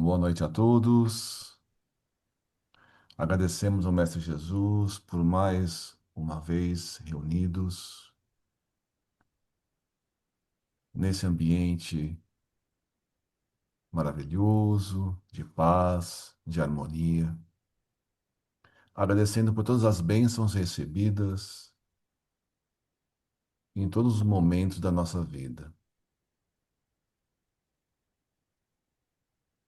boa noite a todos. Agradecemos ao Mestre Jesus por mais uma vez reunidos nesse ambiente maravilhoso, de paz, de harmonia. Agradecendo por todas as bênçãos recebidas em todos os momentos da nossa vida.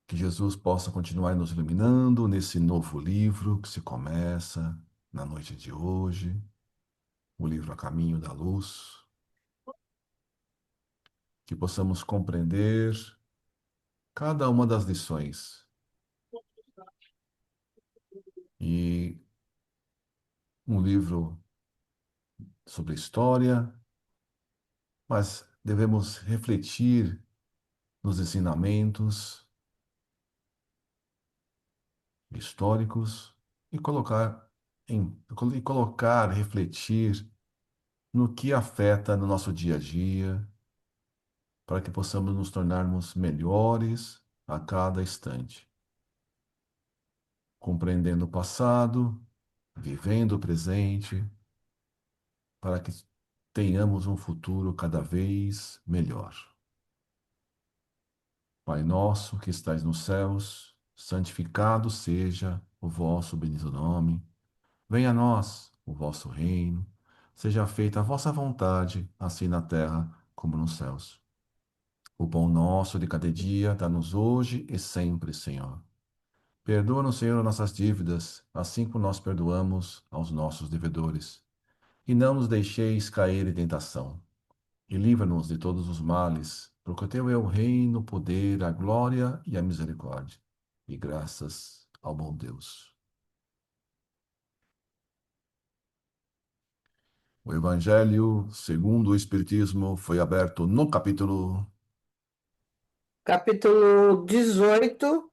Que Jesus possa continuar nos iluminando nesse novo livro que se começa na noite de hoje, o livro A Caminho da Luz. Que possamos compreender cada uma das lições e um livro sobre história, mas devemos refletir nos ensinamentos históricos e refletir no que afeta no nosso dia a dia, para que possamos nos tornarmos melhores a cada instante, compreendendo o passado, vivendo o presente, para que tenhamos um futuro cada vez melhor. Pai nosso que estais nos céus, santificado seja o vosso bendito nome. Venha a nós o vosso reino. Seja feita a vossa vontade, assim na terra como nos céus. O pão nosso de cada dia dá-nos hoje e sempre, Senhor. Perdoa-nos, Senhor, nossas dívidas, assim como nós perdoamos aos nossos devedores. E não nos deixeis cair em tentação e livra-nos de todos os males, porque teu é o reino, o poder, a glória e a misericórdia. E graças ao bom Deus. O Evangelho, segundo o Espiritismo, foi aberto no capítulo. Capítulo 18.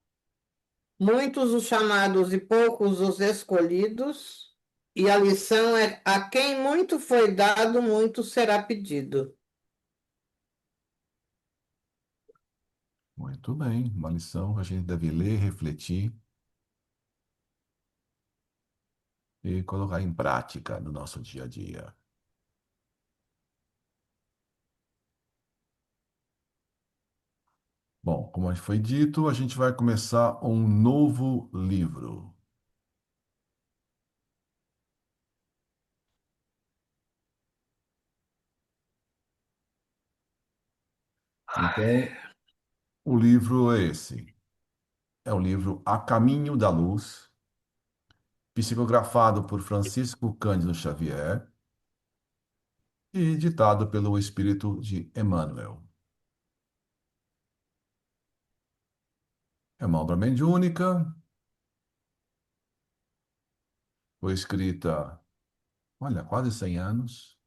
Muitos os chamados e poucos os escolhidos, e a lição é: a quem muito foi dado, muito será pedido. Muito bem, uma lição que a gente deve ler, refletir e colocar em prática no nosso dia a dia. Bom, como foi dito, a gente vai começar um novo livro. Então, o livro é esse. É o livro A Caminho da Luz, psicografado por Francisco Cândido Xavier e ditado pelo Espírito de Emmanuel. É uma obra mediúnica, foi escrita, olha, há quase 100 anos,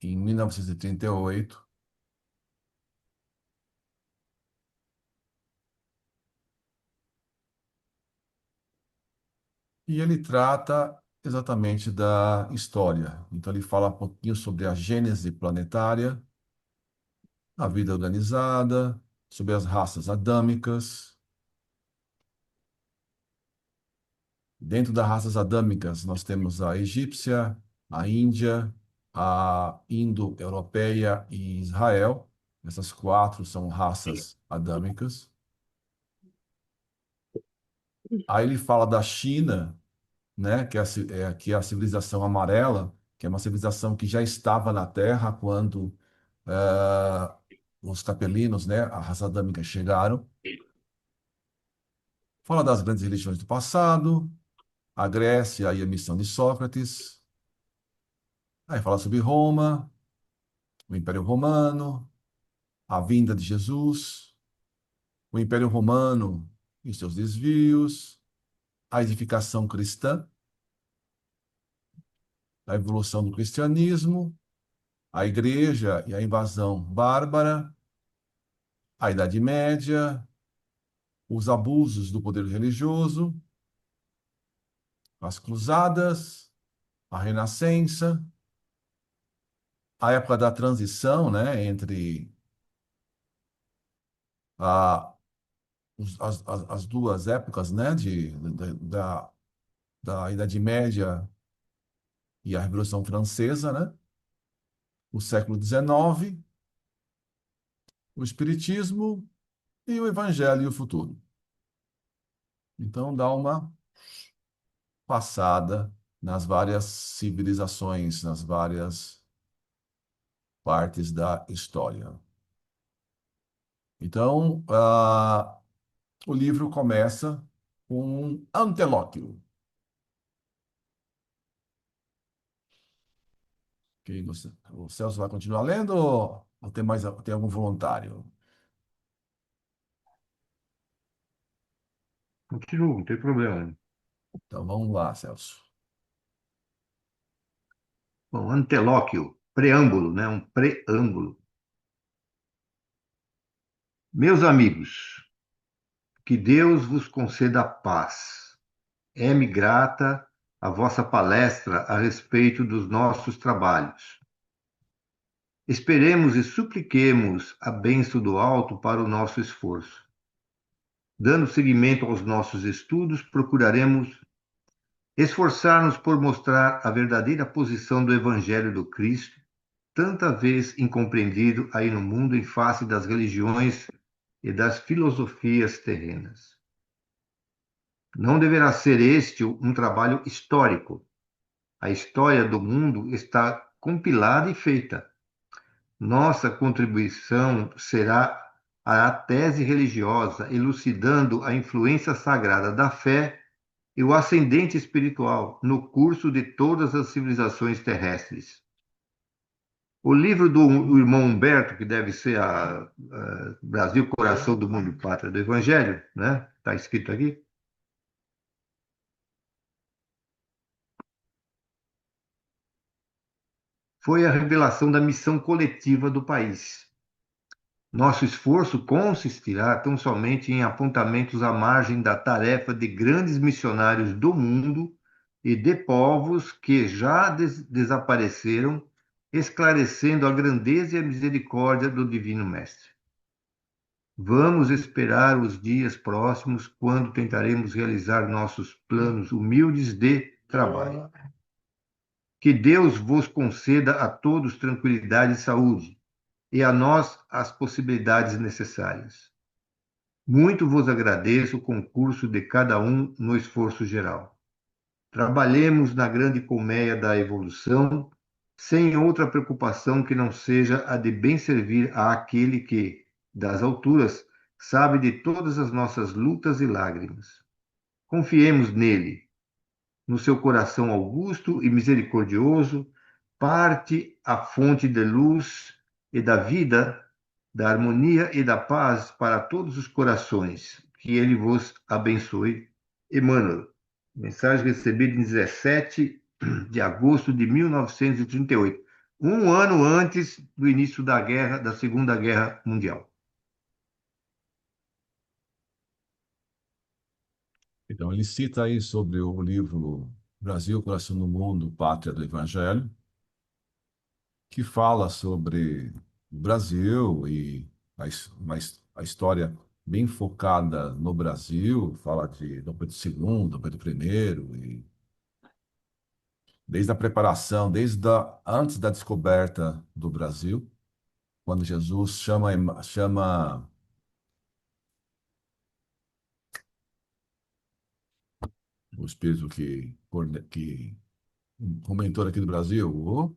em 1938, e ele trata exatamente da história. Então, ele fala um pouquinho sobre a gênese planetária, a vida organizada, sobre as raças adâmicas. Dentro das raças adâmicas, nós temos a egípcia, a índia, a indo-europeia e Israel. Essas quatro são raças adâmicas. Aí ele fala da China, né, que é a civilização amarela, que é uma civilização que já estava na Terra quando os capelinos, né, a raça adâmica, chegaram. Fala das grandes religiões do passado, a Grécia e a missão de Sócrates. Aí fala sobre Roma, o Império Romano, a vinda de Jesus, o Império Romano e seus desvios, a edificação cristã, a evolução do cristianismo, a igreja e a invasão bárbara, a Idade Média, os abusos do poder religioso, as cruzadas, a Renascença, a época da transição, né, entre a as duas épocas, né, da Idade Média e a Revolução Francesa, né, o século XIX, o Espiritismo e o Evangelho e o futuro. Então, dá uma passada nas várias civilizações, nas várias partes da história. Então, o livro começa com um antelóquio. O Celso vai continuar lendo ou tem algum voluntário? Continuo, não tem problema. Então vamos lá, Celso. Bom, antelóquio, preâmbulo, né? Um preâmbulo. Meus amigos, que Deus vos conceda paz. É-me grata a vossa palestra a respeito dos nossos trabalhos. Esperemos e supliquemos a bênção do alto para o nosso esforço. Dando seguimento aos nossos estudos, procuraremos esforçar-nos por mostrar a verdadeira posição do Evangelho do Cristo, tanta vez incompreendido aí no mundo em face das religiões e das filosofias terrenas. Não deverá ser este um trabalho histórico. A história do mundo está compilada e feita. Nossa contribuição será a tese religiosa, elucidando a influência sagrada da fé e o ascendente espiritual no curso de todas as civilizações terrestres. O livro do irmão Humberto, que deve ser a Brasil, Coração do Mundo e Pátria do Evangelho, né? Está escrito aqui. Foi a revelação da missão coletiva do país. Nosso esforço consistirá tão somente em apontamentos à margem da tarefa de grandes missionários do mundo e de povos que já desapareceram, esclarecendo a grandeza e a misericórdia do Divino Mestre. Vamos esperar os dias próximos, quando tentaremos realizar nossos planos humildes de trabalho. Que Deus vos conceda a todos tranquilidade e saúde, e a nós as possibilidades necessárias. Muito vos agradeço o concurso de cada um no esforço geral. Trabalhemos na grande colmeia da evolução, sem outra preocupação que não seja a de bem servir àquele que, das alturas, sabe de todas as nossas lutas e lágrimas. Confiemos nele, no seu coração augusto e misericordioso, parte a fonte de luz e da vida, da harmonia e da paz para todos os corações. Que ele vos abençoe. Emmanuel. Mensagem recebida em 17 de agosto de 1938, um ano antes do início da guerra, da Segunda Guerra Mundial. Então ele cita aí sobre o livro Brasil, Coração do Mundo, Pátria do Evangelho, que fala sobre o Brasil e a história bem focada no Brasil, fala de Dom Pedro II, Dom Pedro I, e desde a preparação, antes da descoberta do Brasil, quando Jesus chama o espírito que o mentor aqui do Brasil, o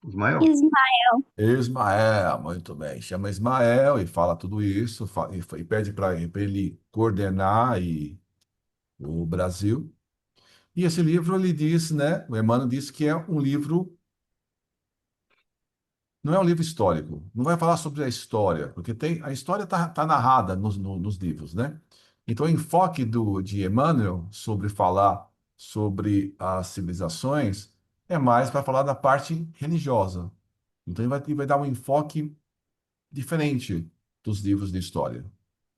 Ismael? Ismael. Ismael, muito bem. Chama Ismael e fala tudo isso, e pede para ele coordenar o Brasil. E esse livro, ele diz, né? O Emmanuel diz que é um livro, não é um livro histórico. Não vai falar sobre a história, porque a história tá narrada nos livros, né? Então, o enfoque de Emmanuel sobre falar sobre as civilizações é mais para falar da parte religiosa. Então, ele vai dar um enfoque diferente dos livros de história.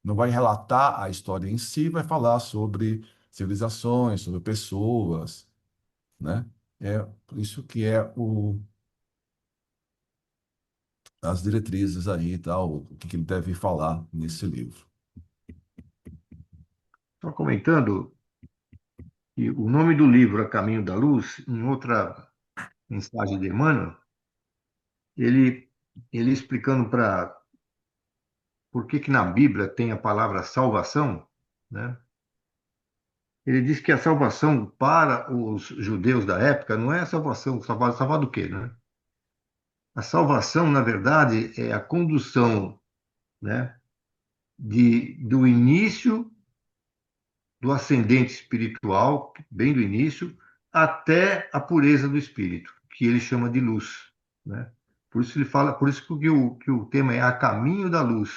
Não vai relatar a história em si, vai falar sobre civilizações, sobre pessoas, né? É por isso que é as diretrizes aí e tal, o que ele deve falar nesse livro. comentando que o nome do livro A Caminho da Luz, em outra mensagem de Emmanuel, ele, ele explicando para por que que na Bíblia tem a palavra salvação, né? Ele diz que a salvação para os judeus da época não é a salvação, salvar do quê, né? A salvação, na verdade, é a condução, né, do início do ascendente espiritual, bem do início, até a pureza do espírito, que ele chama de luz, né? Por isso ele fala, por isso que o tema é a caminho da luz.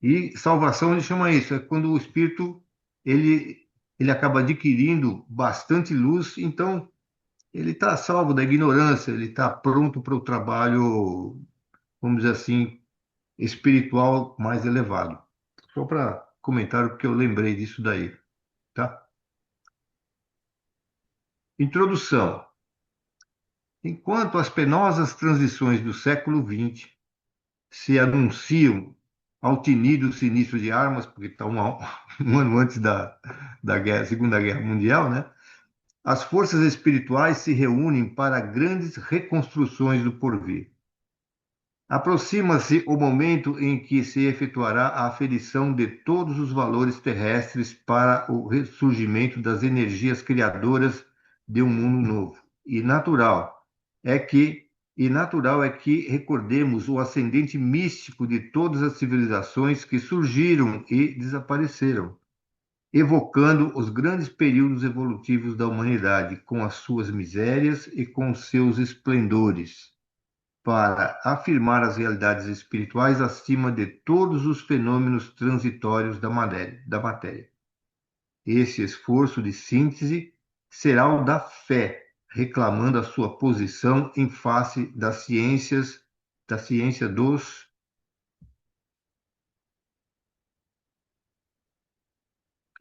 E salvação ele chama isso, é quando o espírito ele ele acaba adquirindo bastante luz, então ele está salvo da ignorância, ele está pronto para o trabalho, vamos dizer assim, espiritual mais elevado. Só para comentar porque eu lembrei disso daí, tá? Introdução. Enquanto as penosas transições do século XX se anunciam ao tinir do sinistro de armas, porque está um ano antes Segunda Guerra Mundial, né? As forças espirituais se reúnem para grandes reconstruções do porvir. Aproxima-se o momento em que se efetuará a aferição de todos os valores terrestres para o ressurgimento das energias criadoras de um mundo novo. É que, e natural é que recordemos o ascendente místico de todas as civilizações que surgiram e desapareceram, evocando os grandes períodos evolutivos da humanidade, com as suas misérias e com os seus esplendores para afirmar as realidades espirituais acima de todos os fenômenos transitórios da matéria. Esse esforço de síntese será o da fé, reclamando a sua posição em face da ciência dos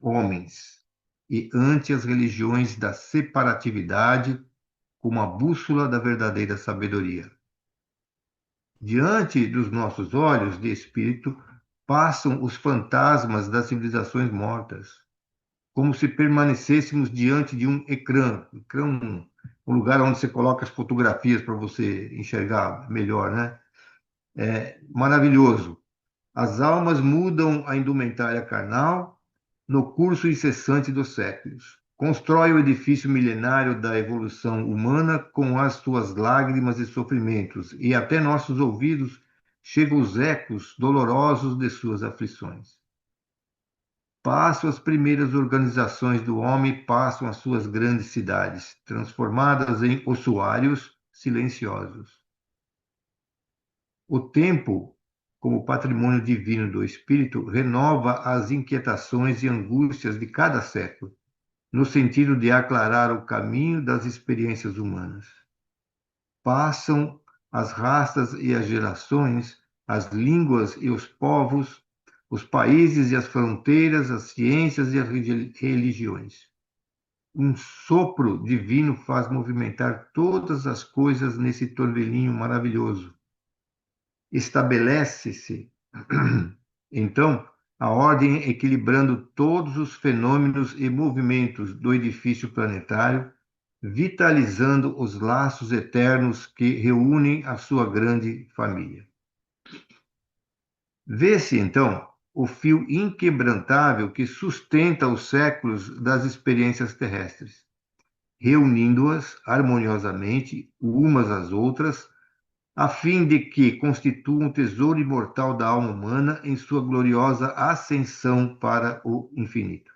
homens e ante as religiões da separatividade como a bússola da verdadeira sabedoria. Diante dos nossos olhos de espírito passam os fantasmas das civilizações mortas, como se permanecêssemos diante de um ecrã um lugar onde você coloca as fotografias para você enxergar melhor, né? É maravilhoso. As almas mudam a indumentária carnal no curso incessante dos séculos. Constrói o edifício milenário da evolução humana com as suas lágrimas e sofrimentos, e até nossos ouvidos chegam os ecos dolorosos de suas aflições. Passam as primeiras organizações do homem, passam as suas grandes cidades, transformadas em ossuários silenciosos. O tempo, como patrimônio divino do espírito, renova as inquietações e angústias de cada século, no sentido de aclarar o caminho das experiências humanas. Passam as raças e as gerações, as línguas e os povos, os países e as fronteiras, as ciências e as religiões. Um sopro divino faz movimentar todas as coisas nesse torvelinho maravilhoso. Estabelece-se, então, a ordem equilibrando todos os fenômenos e movimentos do edifício planetário, vitalizando os laços eternos que reúnem a sua grande família. Vê-se, então, o fio inquebrantável que sustenta os séculos das experiências terrestres, reunindo-as harmoniosamente umas às outras, a fim de que constituam um tesouro imortal da alma humana em sua gloriosa ascensão para o infinito.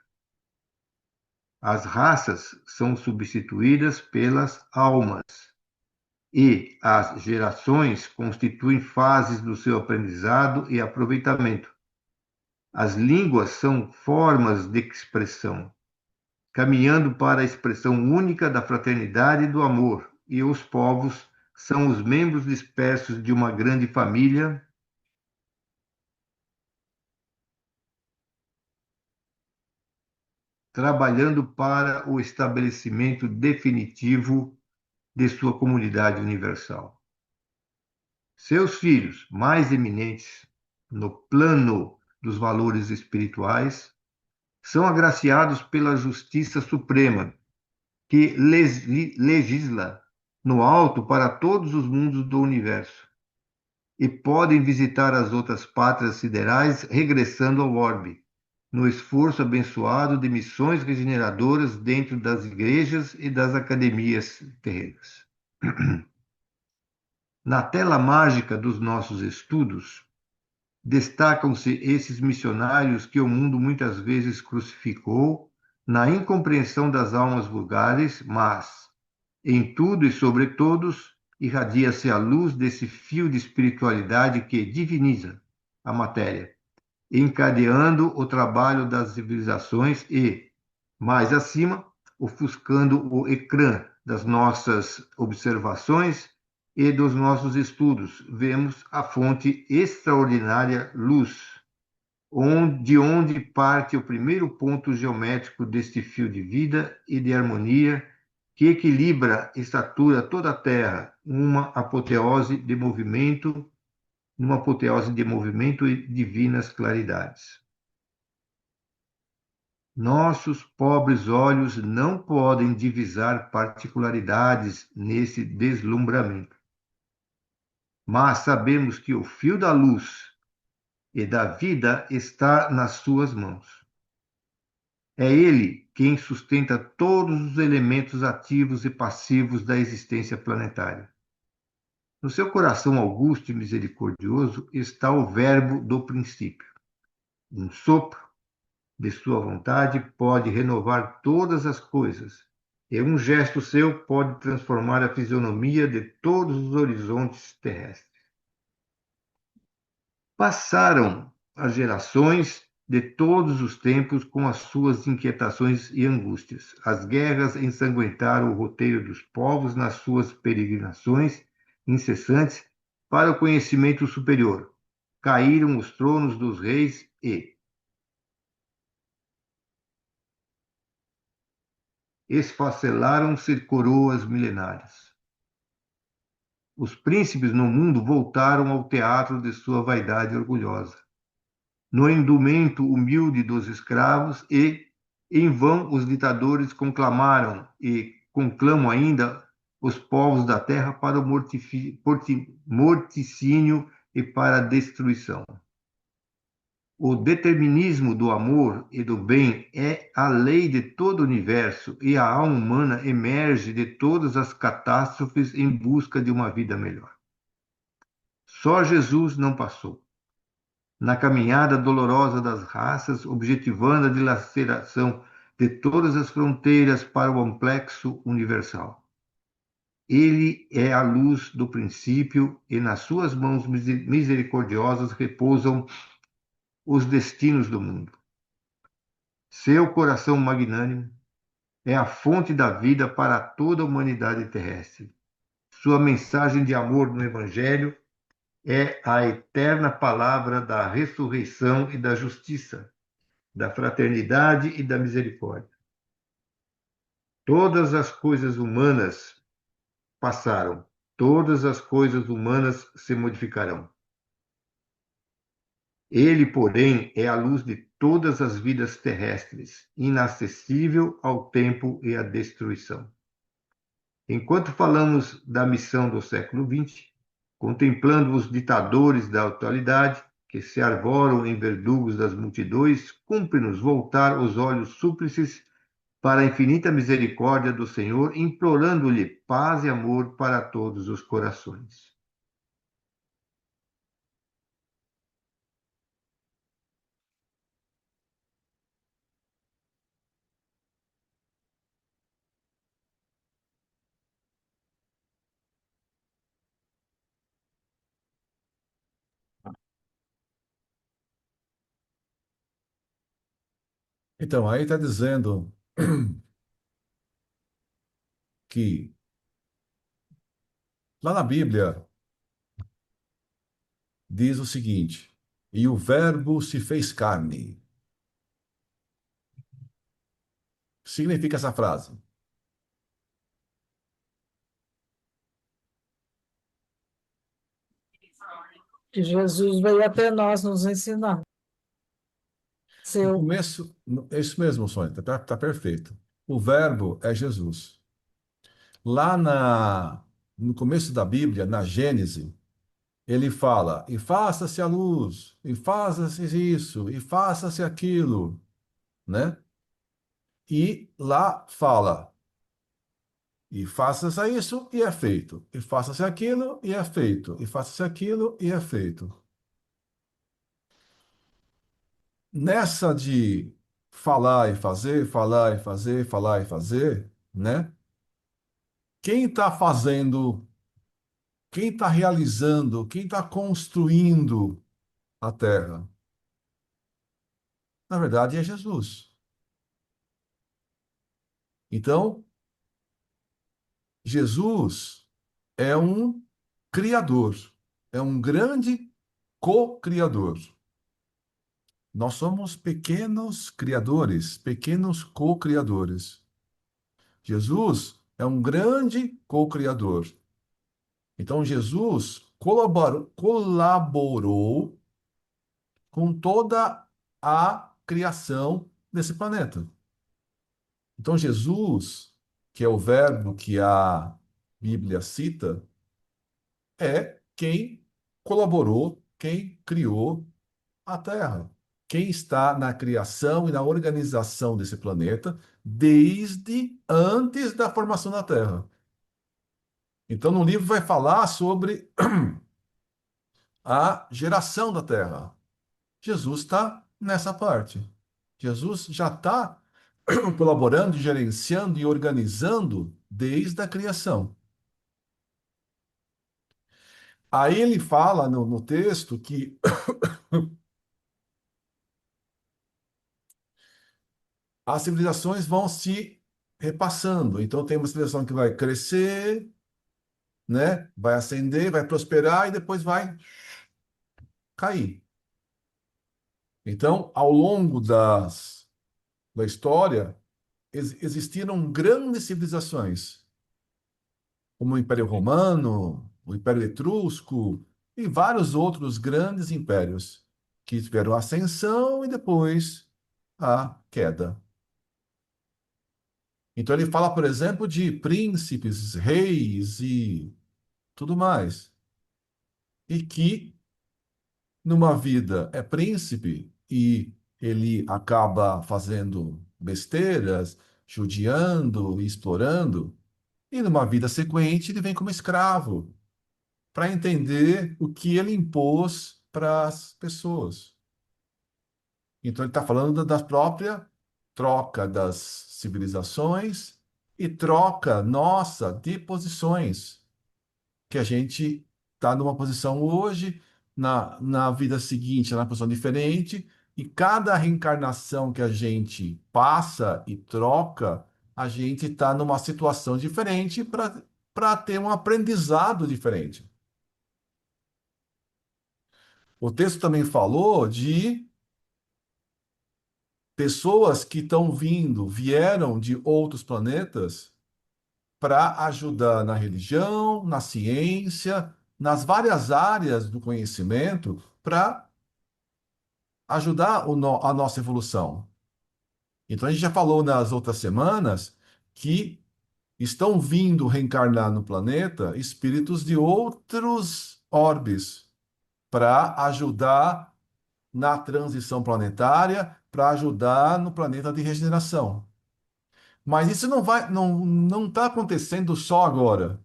As raças são substituídas pelas almas, e as gerações constituem fases do seu aprendizado e aproveitamento. As línguas são formas de expressão, caminhando para a expressão única da fraternidade e do amor, e os povos são os membros dispersos de uma grande família trabalhando para o estabelecimento definitivo de sua comunidade universal. Seus filhos mais eminentes no plano dos valores espirituais São agraciados pela Justiça Suprema, que legisla no alto para todos os mundos do universo, e podem visitar as outras pátrias siderais regressando ao orbe, no esforço abençoado de missões regeneradoras dentro das igrejas e das academias terrenas. Na tela mágica dos nossos estudos, destacam-se esses missionários que o mundo muitas vezes crucificou na incompreensão das almas vulgares, mas, em tudo e sobre todos, irradia-se a luz desse fio de espiritualidade que diviniza a matéria, encadeando o trabalho das civilizações e, mais acima, ofuscando o ecrã das nossas observações e dos nossos estudos. Vemos a fonte extraordinária luz, de onde parte o primeiro ponto geométrico deste fio de vida e de harmonia que equilibra e satura toda a Terra, numa apoteose de movimento e divinas claridades. Nossos pobres olhos não podem divisar particularidades nesse deslumbramento, mas sabemos que o fio da luz e da vida está nas suas mãos. É ele quem sustenta todos os elementos ativos e passivos da existência planetária. No seu coração augusto e misericordioso está o Verbo do princípio. Um sopro de sua vontade pode renovar todas as coisas, e um gesto seu pode transformar a fisionomia de todos os horizontes terrestres. Passaram as gerações de todos os tempos com as suas inquietações e angústias. As guerras ensanguentaram o roteiro dos povos nas suas peregrinações incessantes para o conhecimento superior. Caíram os tronos dos reis e, esfacelaram-se coroas milenárias. Os príncipes no mundo voltaram ao teatro de sua vaidade orgulhosa, no indumento humilde dos escravos e, em vão, os ditadores conclamaram e conclamam ainda os povos da terra para o morticínio e para a destruição. O determinismo do amor e do bem é a lei de todo o universo e a alma humana emerge de todas as catástrofes em busca de uma vida melhor. Só Jesus não passou. Na caminhada dolorosa das raças, objetivando a dilaceração de todas as fronteiras para o complexo universal. Ele é a luz do princípio e nas suas mãos misericordiosas repousam os destinos do mundo. Seu coração magnânimo é a fonte da vida para toda a humanidade terrestre. Sua mensagem de amor no Evangelho é a eterna palavra da ressurreição e da justiça, da fraternidade e da misericórdia. Todas as coisas humanas passaram, todas as coisas humanas se modificarão. Ele, porém, é a luz de todas as vidas terrestres, inacessível ao tempo e à destruição. Enquanto falamos da missão do século XX, contemplando os ditadores da atualidade, que se arvoram em verdugos das multidões, cumpre-nos voltar os olhos súplices para a infinita misericórdia do Senhor, implorando-lhe paz e amor para todos os corações. Então, aí está dizendo que lá na Bíblia diz o seguinte: e o Verbo se fez carne. O que significa essa frase? Que Jesus veio até nós nos ensinar. No Seu. começo, é isso mesmo, Sônia, tá perfeito. O verbo é Jesus. Lá no começo da Bíblia, na Gênese, ele fala: e faça-se a luz, e faça-se isso, e faça-se aquilo, né? E lá fala: e faça-se isso, e é feito. E faça-se aquilo, e é feito. E faça-se aquilo, e é feito. Nessa de falar e fazer, falar e fazer, falar e fazer, né? Quem está fazendo, quem está realizando, quem está construindo a terra? Na verdade, é Jesus. Então, Jesus é um criador, é um grande co-criador. Nós somos pequenos criadores, pequenos co-criadores. Jesus é um grande co-criador. Então, Jesus colaborou com toda a criação desse planeta. Então, Jesus, que é o verbo que a Bíblia cita, é quem colaborou, quem criou a Terra. Quem está na criação e na organização desse planeta desde antes da formação da Terra. Então, no livro vai falar sobre a geração da Terra. Jesus está nessa parte. Jesus já está colaborando, gerenciando e organizando desde a criação. Aí ele fala no texto que as civilizações vão se repassando. Então tem uma civilização que vai crescer, né? Vai ascender, vai prosperar e depois vai cair. Então, ao longo da história, existiram grandes civilizações, como o Império Romano, o Império Etrusco e vários outros grandes impérios que tiveram ascensão e depois a queda. Então ele fala, por exemplo, de príncipes, reis e tudo mais. E que numa vida é príncipe e ele acaba fazendo besteiras, judiando e explorando, e numa vida sequente ele vem como escravo, para entender o que ele impôs para as pessoas. Então ele está falando da própria troca das civilizações e troca nossa de posições, que a gente está numa posição hoje, na vida seguinte, na posição diferente, e cada reencarnação que a gente passa e troca, a gente está numa situação diferente para ter um aprendizado diferente. O texto também falou de pessoas que estão vindo, vieram de outros planetas para ajudar na religião, na ciência, nas várias áreas do conhecimento, para ajudar a nossa evolução. Então, a gente já falou nas outras semanas que estão vindo reencarnar no planeta espíritos de outros orbes para ajudar na transição planetária, para ajudar no planeta de regeneração. Mas isso não está acontecendo só agora.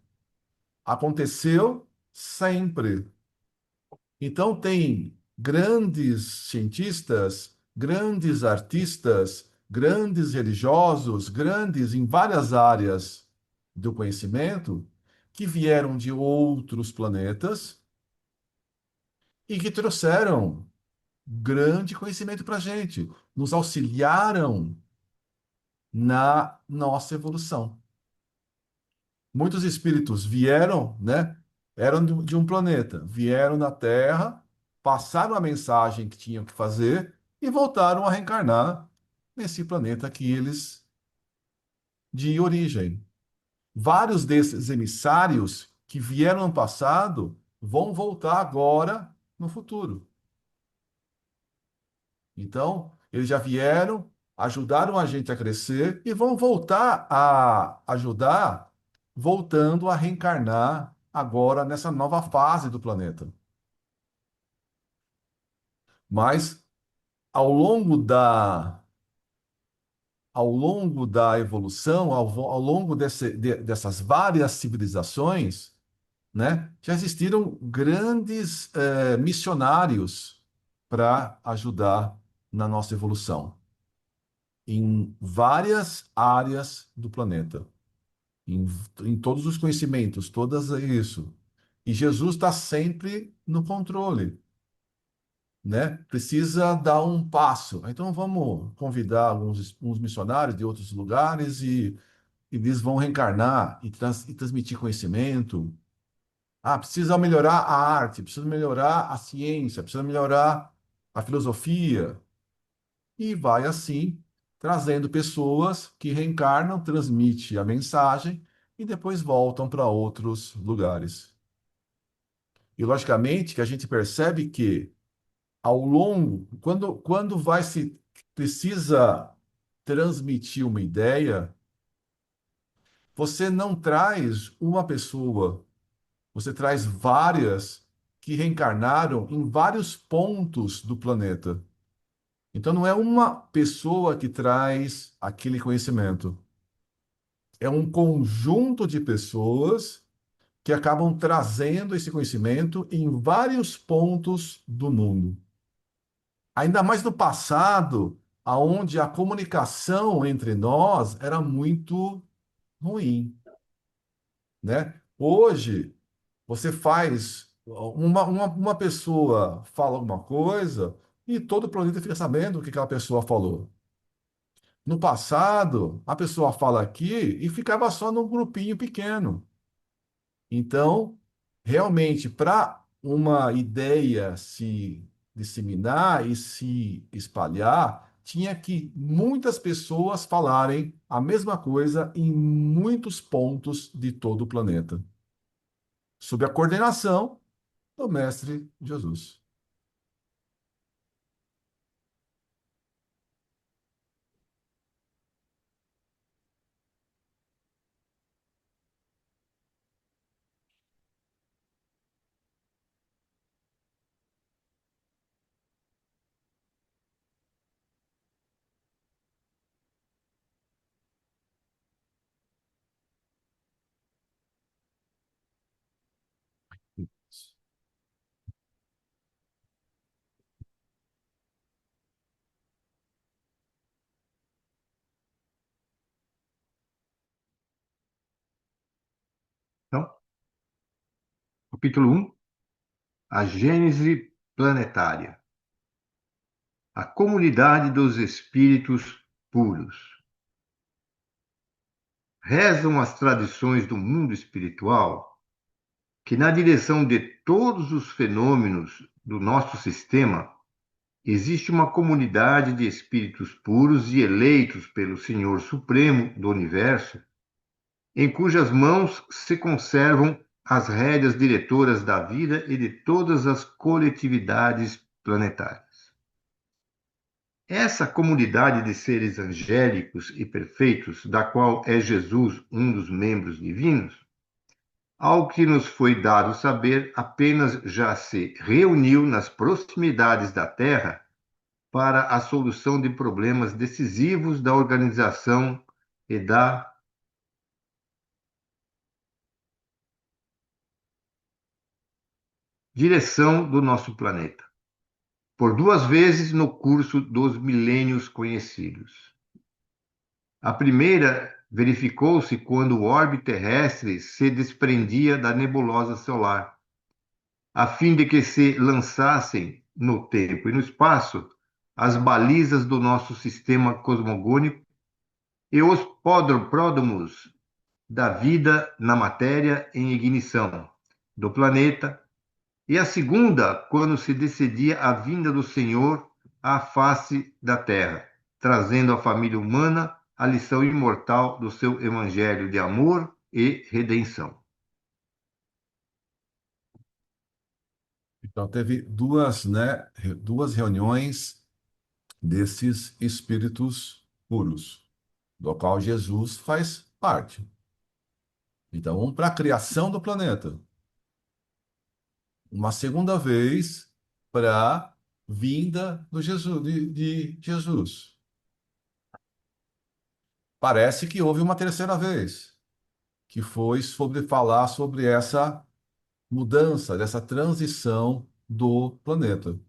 Aconteceu sempre. Então, tem grandes cientistas, grandes artistas, grandes religiosos, grandes em várias áreas do conhecimento, que vieram de outros planetas e que trouxeram grande conhecimento para a gente, nos auxiliaram na nossa evolução. Muitos espíritos vieram, né? Eram de um planeta, vieram na Terra, passaram a mensagem que tinham que fazer e voltaram a reencarnar nesse planeta que eles de origem. Vários desses emissários que vieram no passado vão voltar agora no futuro. Então, Eles já vieram, ajudaram a gente a crescer e vão voltar a ajudar, voltando a reencarnar agora nessa nova fase do planeta. Mas ao longo ao longo da evolução, ao longo dessas várias civilizações, né, já existiram grandes missionários para ajudar na nossa evolução, em várias áreas do planeta, em, em todos os conhecimentos, todas isso. E Jesus está sempre no controle, né? Precisa dar um passo. Então vamos convidar alguns missionários de outros lugares e eles vão reencarnar e transmitir conhecimento. Ah, precisa melhorar a arte, precisa melhorar a ciência, precisa melhorar a filosofia. E vai assim, trazendo pessoas que reencarnam, transmite a mensagem e depois voltam para outros lugares. E logicamente que a gente percebe que ao longo, quando vai se precisa transmitir uma ideia, você não traz uma pessoa, você traz várias que reencarnaram em vários pontos do planeta. Então não é uma pessoa que traz aquele conhecimento, é um conjunto de pessoas que acabam trazendo esse conhecimento em vários pontos do mundo. Ainda mais no passado, aonde a comunicação entre nós era muito ruim, né? Hoje, você faz uma pessoa fala alguma coisa e todo o planeta fica sabendo o que aquela pessoa falou. No passado, a pessoa fala aqui e ficava só num grupinho pequeno. Então, realmente, para uma ideia se disseminar e se espalhar, tinha que muitas pessoas falarem a mesma coisa em muitos pontos de todo o planeta, sob a coordenação do Mestre Jesus. Então, capítulo 1, a Gênese planetária, a comunidade dos espíritos puros. Rezam as tradições do mundo espiritual que, na direção de todos os fenômenos do nosso sistema, existe uma comunidade de espíritos puros e eleitos pelo Senhor Supremo do Universo, em cujas mãos se conservam as rédeas diretoras da vida e de todas as coletividades planetárias. Essa comunidade de seres angélicos e perfeitos, da qual é Jesus um dos membros divinos, ao que nos foi dado saber, apenas já se reuniu nas proximidades da Terra para a solução de problemas decisivos da organização e da direção do nosso planeta, por duas vezes no curso dos milênios conhecidos. A primeira verificou-se quando o orbe terrestre se desprendia da nebulosa solar, a fim de que se lançassem no tempo e no espaço as balizas do nosso sistema cosmogônico e os pródromos da vida na matéria em ignição do planeta, e a segunda, quando se decidia a vinda do Senhor à face da terra, trazendo à família humana a lição imortal do seu evangelho de amor e redenção. Então, teve duas, né, duas reuniões desses espíritos puros, do qual Jesus faz parte. Então, um para a criação do planeta, uma segunda vez para a vinda do Jesus, de Jesus. Parece que houve uma terceira vez, que foi sobre falar sobre essa mudança, dessa transição do planeta.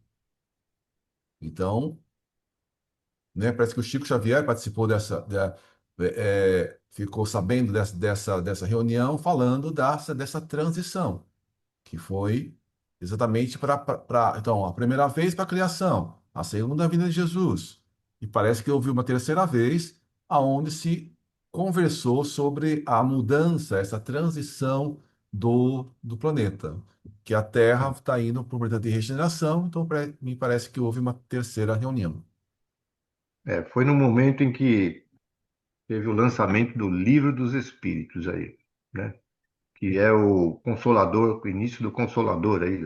Então, né, parece que o Chico Xavier participou ficou sabendo dessa reunião falando dessa transição, que foi exatamente então, a primeira vez para a criação, a segunda vinda de Jesus. E parece que houve uma terceira vez aonde se conversou sobre a mudança, essa transição do planeta, que a Terra está indo para o processo de regeneração, então me parece que houve uma terceira reunião. Foi no momento em que teve o lançamento do Livro dos Espíritos aí, né? Que é o Consolador, o início do Consolador aí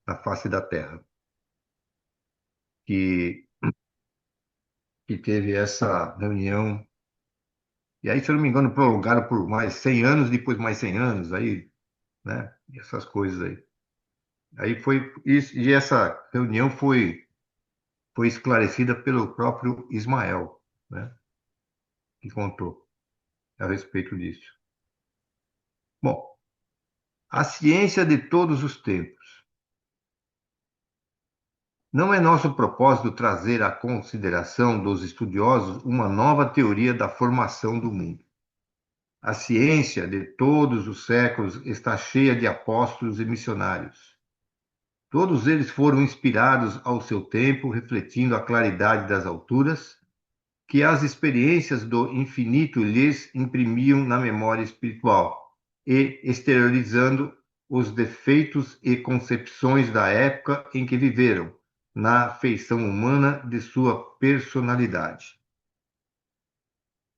na face da Terra, que, que teve essa reunião. E aí, se eu não me engano, prolongaram por mais 100 anos, depois mais 100 anos, aí, né? E essas coisas aí. Aí foi isso, e essa reunião foi esclarecida pelo próprio Ismael, né? Que contou a respeito disso. Bom, a ciência de todos os tempos. Não é nosso propósito trazer à consideração dos estudiosos uma nova teoria da formação do mundo. A ciência de todos os séculos está cheia de apóstolos e missionários. Todos eles foram inspirados ao seu tempo, refletindo a claridade das alturas, que as experiências do infinito lhes imprimiam na memória espiritual e exteriorizando os defeitos e concepções da época em que viveram, na feição humana de sua personalidade.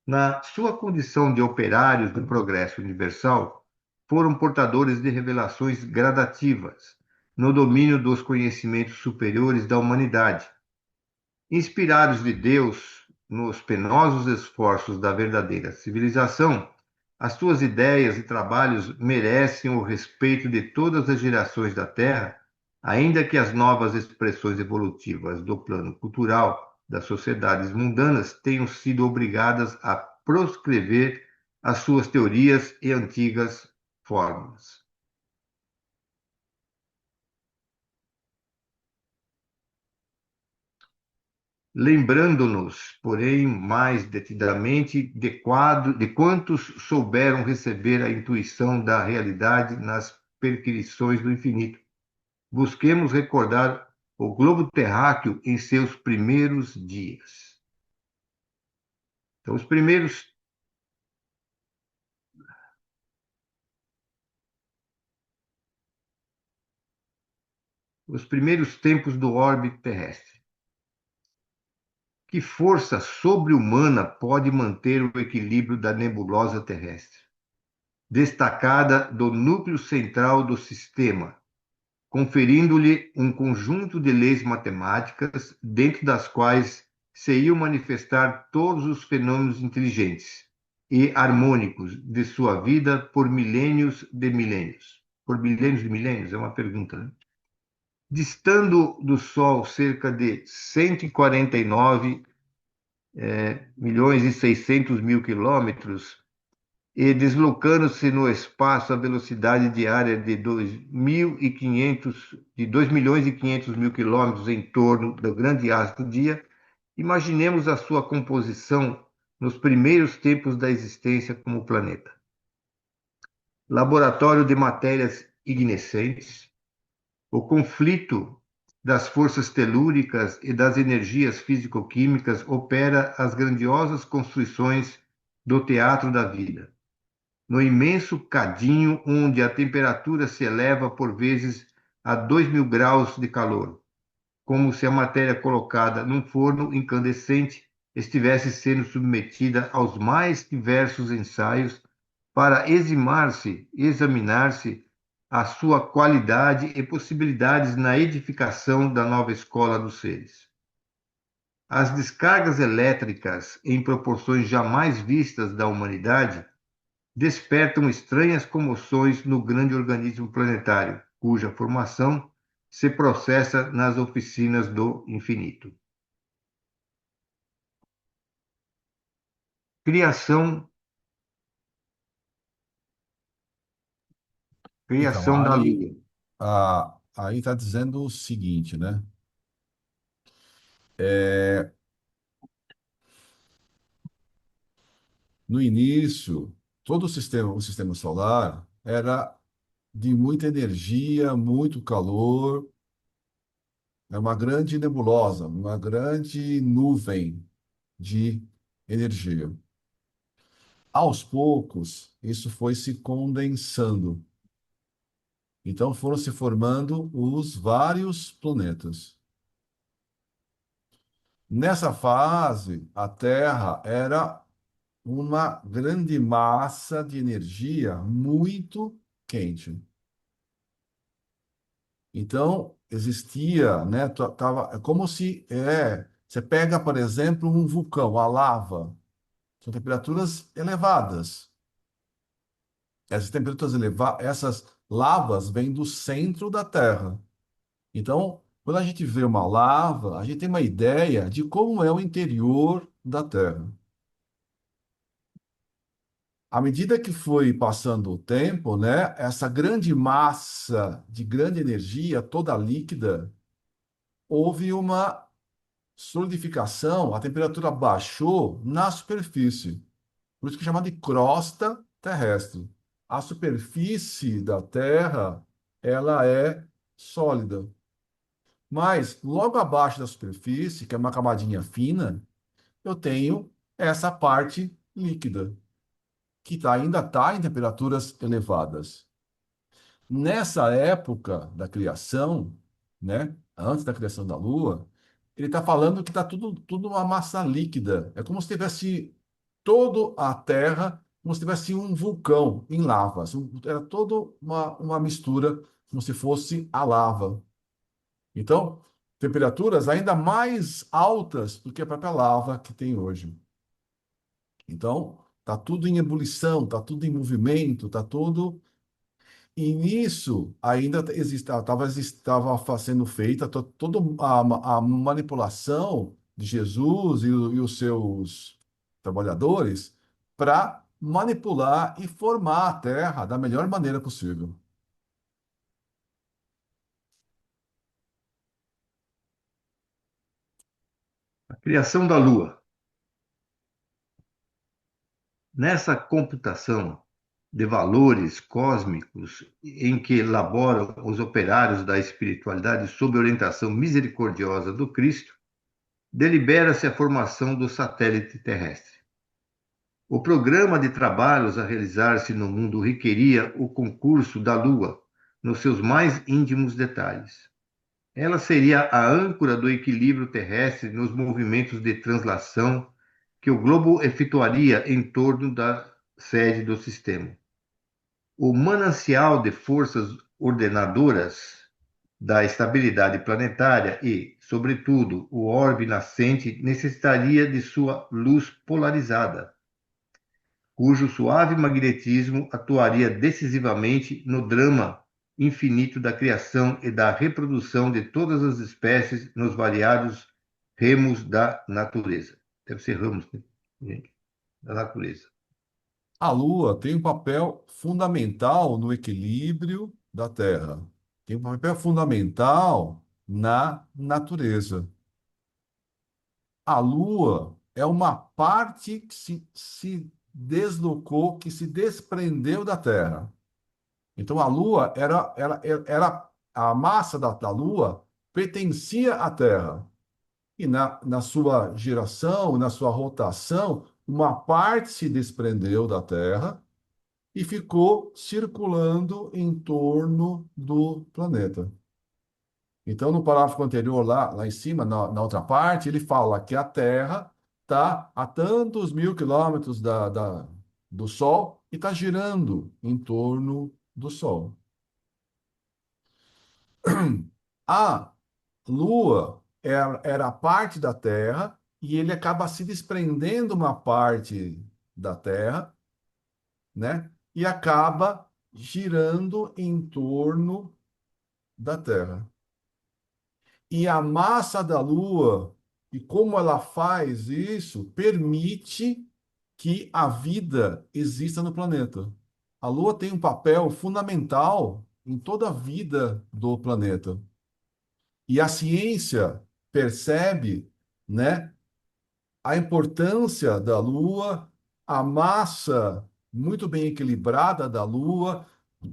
Na sua condição de operários do progresso universal, foram portadores de revelações gradativas no domínio dos conhecimentos superiores da humanidade. Inspirados de Deus nos penosos esforços da verdadeira civilização, as suas ideias e trabalhos merecem o respeito de todas as gerações da Terra, ainda que as novas expressões evolutivas do plano cultural das sociedades mundanas tenham sido obrigadas a proscrever as suas teorias e antigas fórmulas. Lembrando-nos, porém, mais detidamente de quantos souberam receber a intuição da realidade nas perquisições do infinito. Busquemos recordar o globo terráqueo em seus primeiros dias. Então, os primeiros tempos do orbe terrestre. Que força sobre-humana pode manter o equilíbrio da nebulosa terrestre, destacada do núcleo central do sistema, conferindo-lhe um conjunto de leis matemáticas dentro das quais se iam manifestar todos os fenômenos inteligentes e harmônicos de sua vida por milênios de milênios. Por milênios de milênios? É uma pergunta, né? Distando do Sol cerca de 149 milhões e 600 mil quilômetros, e deslocando-se no espaço a velocidade diária de 2 milhões e 500 mil quilômetros em torno do grande astro Dia, imaginemos a sua composição nos primeiros tempos da existência como planeta. Laboratório de matérias ignescentes, o conflito das forças telúricas e das energias físico-químicas opera as grandiosas construções do teatro da vida. No imenso cadinho onde a temperatura se eleva por vezes a 2.000 graus de calor, como se a matéria colocada num forno incandescente estivesse sendo submetida aos mais diversos ensaios para examinar-se a sua qualidade e possibilidades na edificação da nova escola dos seres. as descargas elétricas em proporções jamais vistas da humanidade despertam estranhas comoções no grande organismo planetário, cuja formação se processa nas oficinas do infinito. Criação, Então, criação da Lua. aí está dizendo o seguinte, né? É, no início, todo o sistema solar era de muita energia, muito calor, é uma grande nebulosa, uma grande nuvem de energia. Aos poucos, isso foi se condensando. Então foram se formando os vários planetas. Nessa fase, a Terra era uma grande massa de energia muito quente. Então, existia, né, é como se você pega, por exemplo, um vulcão, a lava, são temperaturas elevadas. Essas temperaturas elevadas, essas lavas vêm do centro da Terra. Então, quando a gente vê uma lava, a gente tem uma ideia de como é o interior da Terra. À medida que foi passando o tempo, né, essa grande massa de grande energia, toda líquida, houve uma solidificação, a temperatura baixou na superfície. Por isso que é chamada de crosta terrestre. A superfície da Terra, ela é sólida. Mas logo abaixo da superfície, que é uma camadinha fina, eu tenho essa parte líquida, que ainda está em temperaturas elevadas. Nessa época da criação, né, antes da criação da Lua, ele está falando que está tudo uma massa líquida. É como se tivesse toda a Terra, como se tivesse um vulcão em lavas. Era toda uma mistura, como se fosse a lava. Então, temperaturas ainda mais altas do que a própria lava que tem hoje. Então, está tudo em ebulição, está tudo em movimento, está tudo. E nisso ainda estava sendo feita toda a manipulação de Jesus e os seus trabalhadores para manipular e formar a Terra da melhor maneira possível. A criação da Lua. Nessa computação de valores cósmicos em que elaboram os operários da espiritualidade sob orientação misericordiosa do Cristo, delibera-se a formação do satélite terrestre. O programa de trabalhos a realizar-se no mundo requeria o concurso da Lua nos seus mais íntimos detalhes. Ela seria a âncora do equilíbrio terrestre nos movimentos de translação que o globo efetuaria em torno da sede do sistema. O manancial de forças ordenadoras da estabilidade planetária e, sobretudo, o orbe nascente necessitaria de sua luz polarizada, cujo suave magnetismo atuaria decisivamente no drama infinito da criação e da reprodução de todas as espécies nos variados ramos da natureza. Deve ser ramos, né, gente? Da natureza. A Lua tem um papel fundamental no equilíbrio da Terra. Tem um papel fundamental na natureza. A Lua é uma parte que se deslocou, que se desprendeu da Terra. Então, a Lua era a massa da Lua pertencia à Terra. E na sua geração, na sua rotação, uma parte se desprendeu da Terra e ficou circulando em torno do planeta. Então, no parágrafo anterior, lá em cima, na outra parte, ele fala que a Terra está a tantos mil quilômetros do Sol e está girando em torno do Sol. A Lua era parte da Terra e ele acaba se desprendendo uma parte da Terra, né? E acaba girando em torno da Terra. E a massa da Lua e como ela faz isso permite que a vida exista no planeta. A Lua tem um papel fundamental em toda a vida do planeta. E a ciência percebe, né, a importância da Lua, a massa muito bem equilibrada da Lua,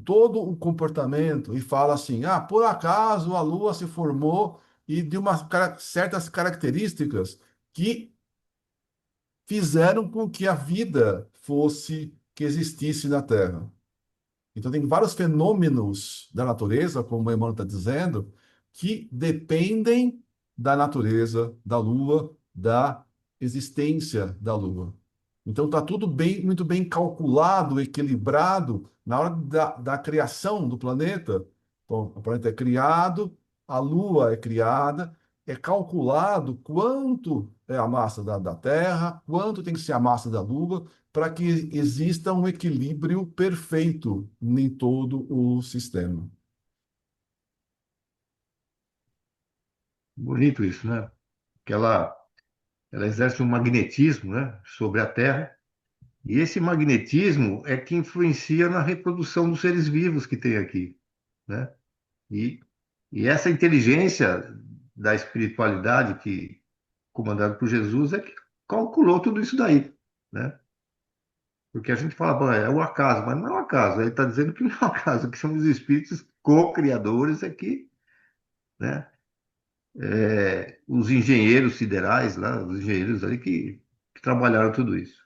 todo o comportamento, e fala assim: ah, por acaso a Lua se formou e de certas características que fizeram com que a vida fosse, que existisse na Terra. Então, tem vários fenômenos da natureza, como o Emmanuel está dizendo, que dependem da natureza da Lua, da existência da Lua. Então, está tudo bem, muito bem calculado, equilibrado na hora da criação do planeta. Bom, o planeta é criado, a Lua é criada, é calculado quanto é a massa da Terra, quanto tem que ser a massa da Lua, para que exista um equilíbrio perfeito em todo o sistema. Bonito isso, né? Que ela exerce um magnetismo, né, sobre a Terra, e esse magnetismo é que influencia na reprodução dos seres vivos que tem aqui, né? E, e essa inteligência da espiritualidade que comandada por Jesus é que calculou tudo isso daí, né? Porque a gente fala, "Bom, é o acaso", mas não é o acaso. Ele está dizendo que não é o acaso, que são os espíritos co-criadores aqui, né? Os engenheiros siderais lá, os engenheiros ali que trabalharam tudo isso.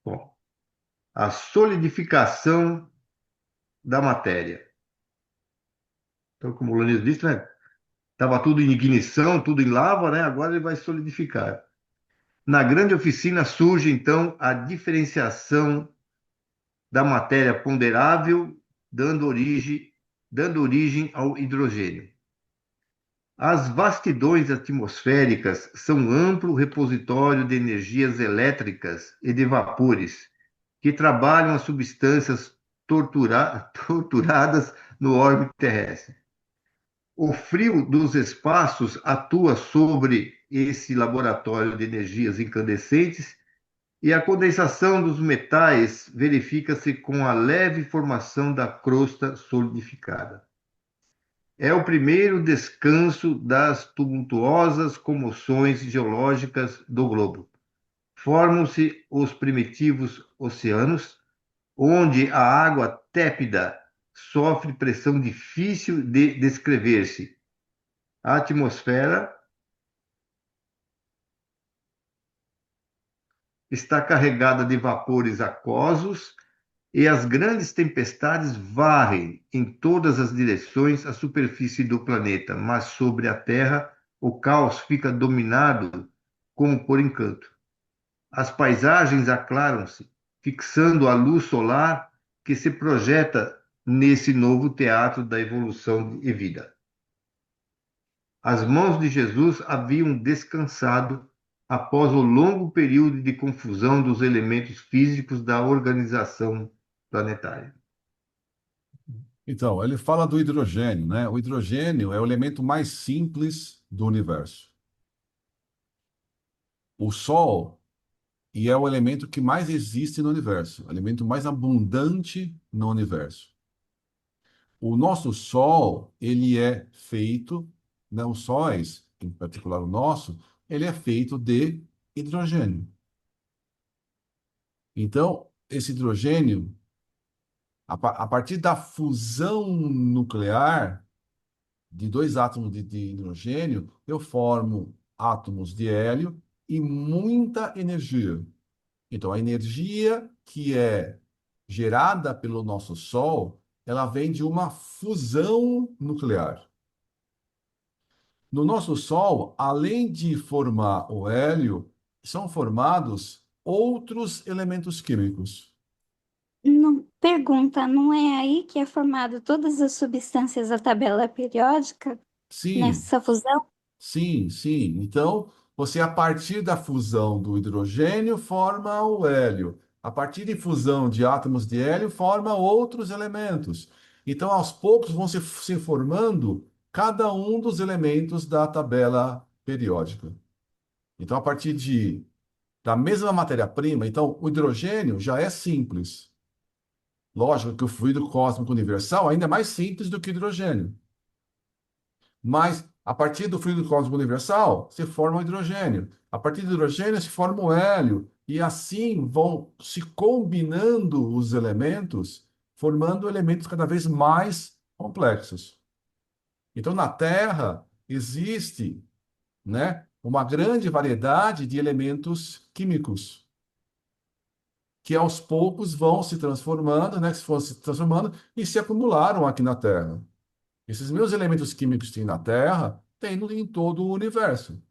Bom, a solidificação da matéria. Então, como o Lanius disse, né? Estava tudo em ignição, tudo em lava, né? Agora ele vai solidificar. Na grande oficina surge, então, a diferenciação da matéria ponderável, dando origem ao hidrogênio. As vastidões atmosféricas são amplo repositório de energias elétricas e de vapores que trabalham as substâncias torturadas no órbito terrestre. O frio dos espaços atua sobre esse laboratório de energias incandescentes e a condensação dos metais verifica-se com a leve formação da crosta solidificada. É o primeiro descanso das tumultuosas comoções geológicas do globo. Formam-se os primitivos oceanos, onde a água tépida sofre pressão difícil de descrever-se. A atmosfera está carregada de vapores aquosos e as grandes tempestades varrem em todas as direções a superfície do planeta, mas sobre a Terra o caos fica dominado como por encanto. As paisagens aclaram-se, fixando a luz solar que se projeta nesse novo teatro da evolução e vida. As mãos de Jesus haviam descansado após o longo período de confusão dos elementos físicos da organização planetária. Então, ele fala do hidrogênio, né? O hidrogênio é o elemento mais simples do universo. O Sol e é o elemento que mais existe no universo, o elemento mais abundante no universo. O nosso Sol, ele é feito, né, os sóis, em particular o nosso, ele é feito de hidrogênio. Então, esse hidrogênio, a partir da fusão nuclear de dois átomos de hidrogênio, eu formo átomos de hélio e muita energia. Então, a energia que é gerada pelo nosso Sol, ela vem de uma fusão nuclear. No nosso Sol, além de formar o hélio, são formados outros elementos químicos. Não, pergunta, não é aí que é formado todas as substâncias da tabela periódica? Sim, nessa fusão? sim, sim. Então, você, a partir da fusão do hidrogênio, forma o hélio. A partir de fusão de átomos de hélio, forma outros elementos. Então, aos poucos, vão se formando cada um dos elementos da tabela periódica. Então, a partir da mesma matéria-prima, então, o hidrogênio já é simples. Lógico que o fluido cósmico universal ainda é mais simples do que o hidrogênio. Mas a partir do fluido cósmico universal se forma o hidrogênio. A partir do hidrogênio se forma o hélio. E assim vão se combinando os elementos, formando elementos cada vez mais complexos. Então, na Terra existe, né, uma grande variedade de elementos químicos que aos poucos vão se transformando, né, que foram se transformando e se acumularam aqui na Terra. Esses mesmos elementos químicos que tem na Terra, tem em todo o universo,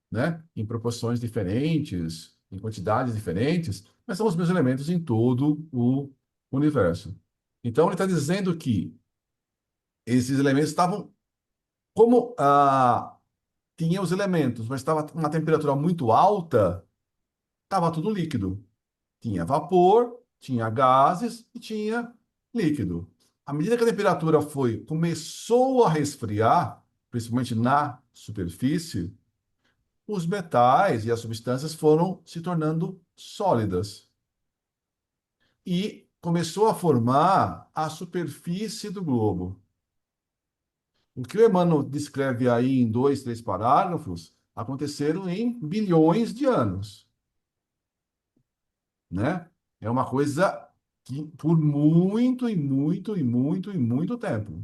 né? Em proporções diferentes, em quantidades diferentes, mas são os mesmos elementos em todo o universo. Então, ele está dizendo que esses elementos estavam, como tinha os elementos, mas estava uma temperatura muito alta, estava tudo líquido. Tinha vapor, tinha gases e tinha líquido. À medida que a temperatura começou a resfriar, principalmente na superfície, os metais e as substâncias foram se tornando sólidas e começou a formar a superfície do globo. O que o Emmanuel descreve aí em dois, três parágrafos aconteceram em bilhões de anos, né? É uma coisa que por muito e muito e muito e muito tempo,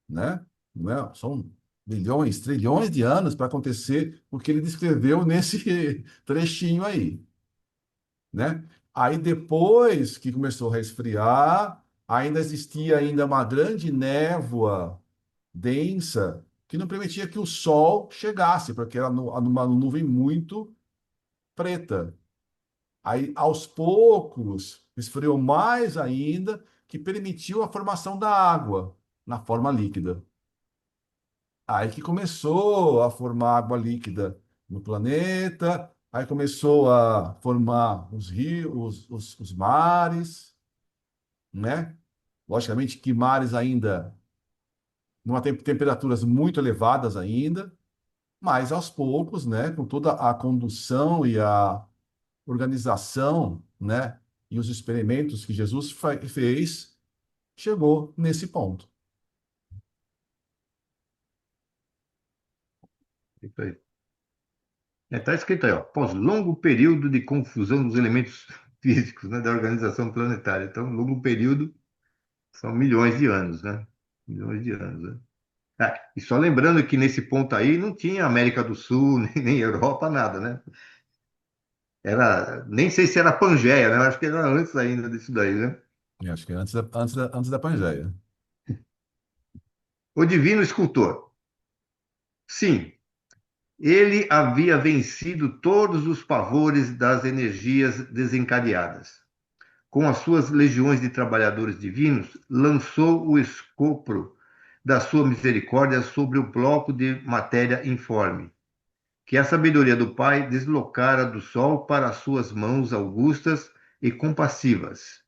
né? Não é? São milhões, trilhões de anos para acontecer o que ele descreveu nesse trechinho aí, né? Aí depois que começou a resfriar, ainda existia ainda uma grande névoa densa que não permitia que o sol chegasse, porque era uma nuvem muito preta. Aí, aos poucos, esfriou mais ainda, que permitiu a formação da água na forma líquida. Aí que começou a formar água líquida no planeta, aí começou a formar os rios, os mares, né? Logicamente que mares ainda, numa temperaturas muito elevadas ainda, mas aos poucos, né, com toda a condução e a organização, né, e os experimentos que Jesus fez, chegou nesse ponto. Isso aí. Está escrito aí, ó, após longo período de confusão dos elementos físicos, né, da organização planetária. Então, longo período são milhões de anos, né? Milhões de anos, né? E só lembrando que nesse ponto aí não tinha América do Sul, nem Europa, nada, né? Era, nem sei se era Pangeia, né? Eu acho que era antes ainda disso daí, né? Eu acho que é antes da Pangeia. O divino escultor. Sim, ele havia vencido todos os pavores das energias desencadeadas. Com as suas legiões de trabalhadores divinos, lançou o escopro da sua misericórdia sobre o bloco de matéria informe, que a sabedoria do Pai deslocara do sol para as suas mãos augustas e compassivas.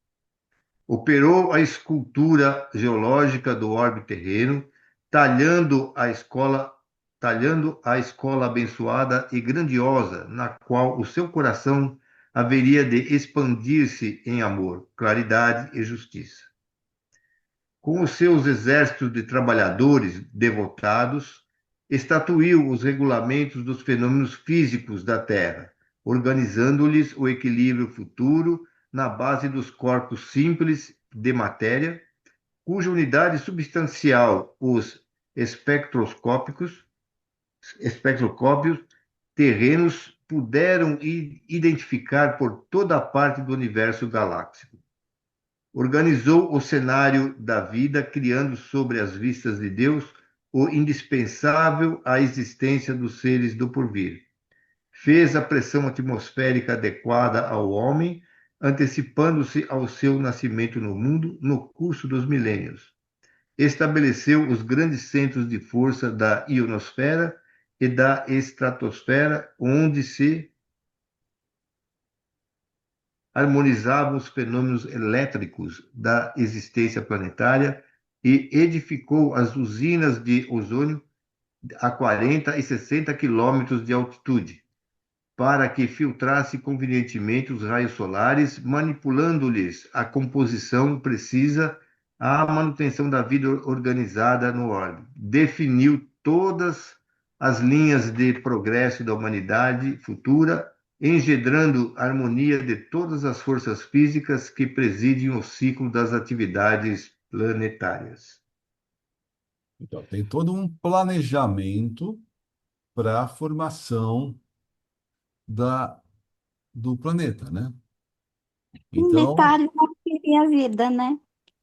Operou a escultura geológica do orbe terreno, talhando a escola, talhando a escola abençoada e grandiosa, na qual o seu coração haveria de expandir-se em amor, claridade e justiça. Com os seus exércitos de trabalhadores devotados, estatuiu os regulamentos dos fenômenos físicos da Terra, organizando-lhes o equilíbrio futuro na base dos corpos simples de matéria, cuja unidade substancial, os espectroscópicos, espectroscópios terrenos puderam identificar por toda a parte do universo galáctico. Organizou o cenário da vida, criando sobre as vistas de Deus o indispensável à existência dos seres do porvir. Fez a pressão atmosférica adequada ao homem, antecipando-se ao seu nascimento no mundo no curso dos milênios. estabeleceu os grandes centros de força da ionosfera e da estratosfera, onde se harmonizavam os fenômenos elétricos da existência planetária e edificou as usinas de ozônio a 40 e 60 quilômetros de altitude, para que filtrasse convenientemente os raios solares, manipulando-lhes a composição precisa à manutenção da vida organizada no orbe. Definiu todas as linhas de progresso da humanidade futura, engendrando a harmonia de todas as forças físicas que presidem o ciclo das atividades planetárias. Então, tem todo um planejamento para a formação da, do planeta, né? Um Então, detalhe não teria vida, né?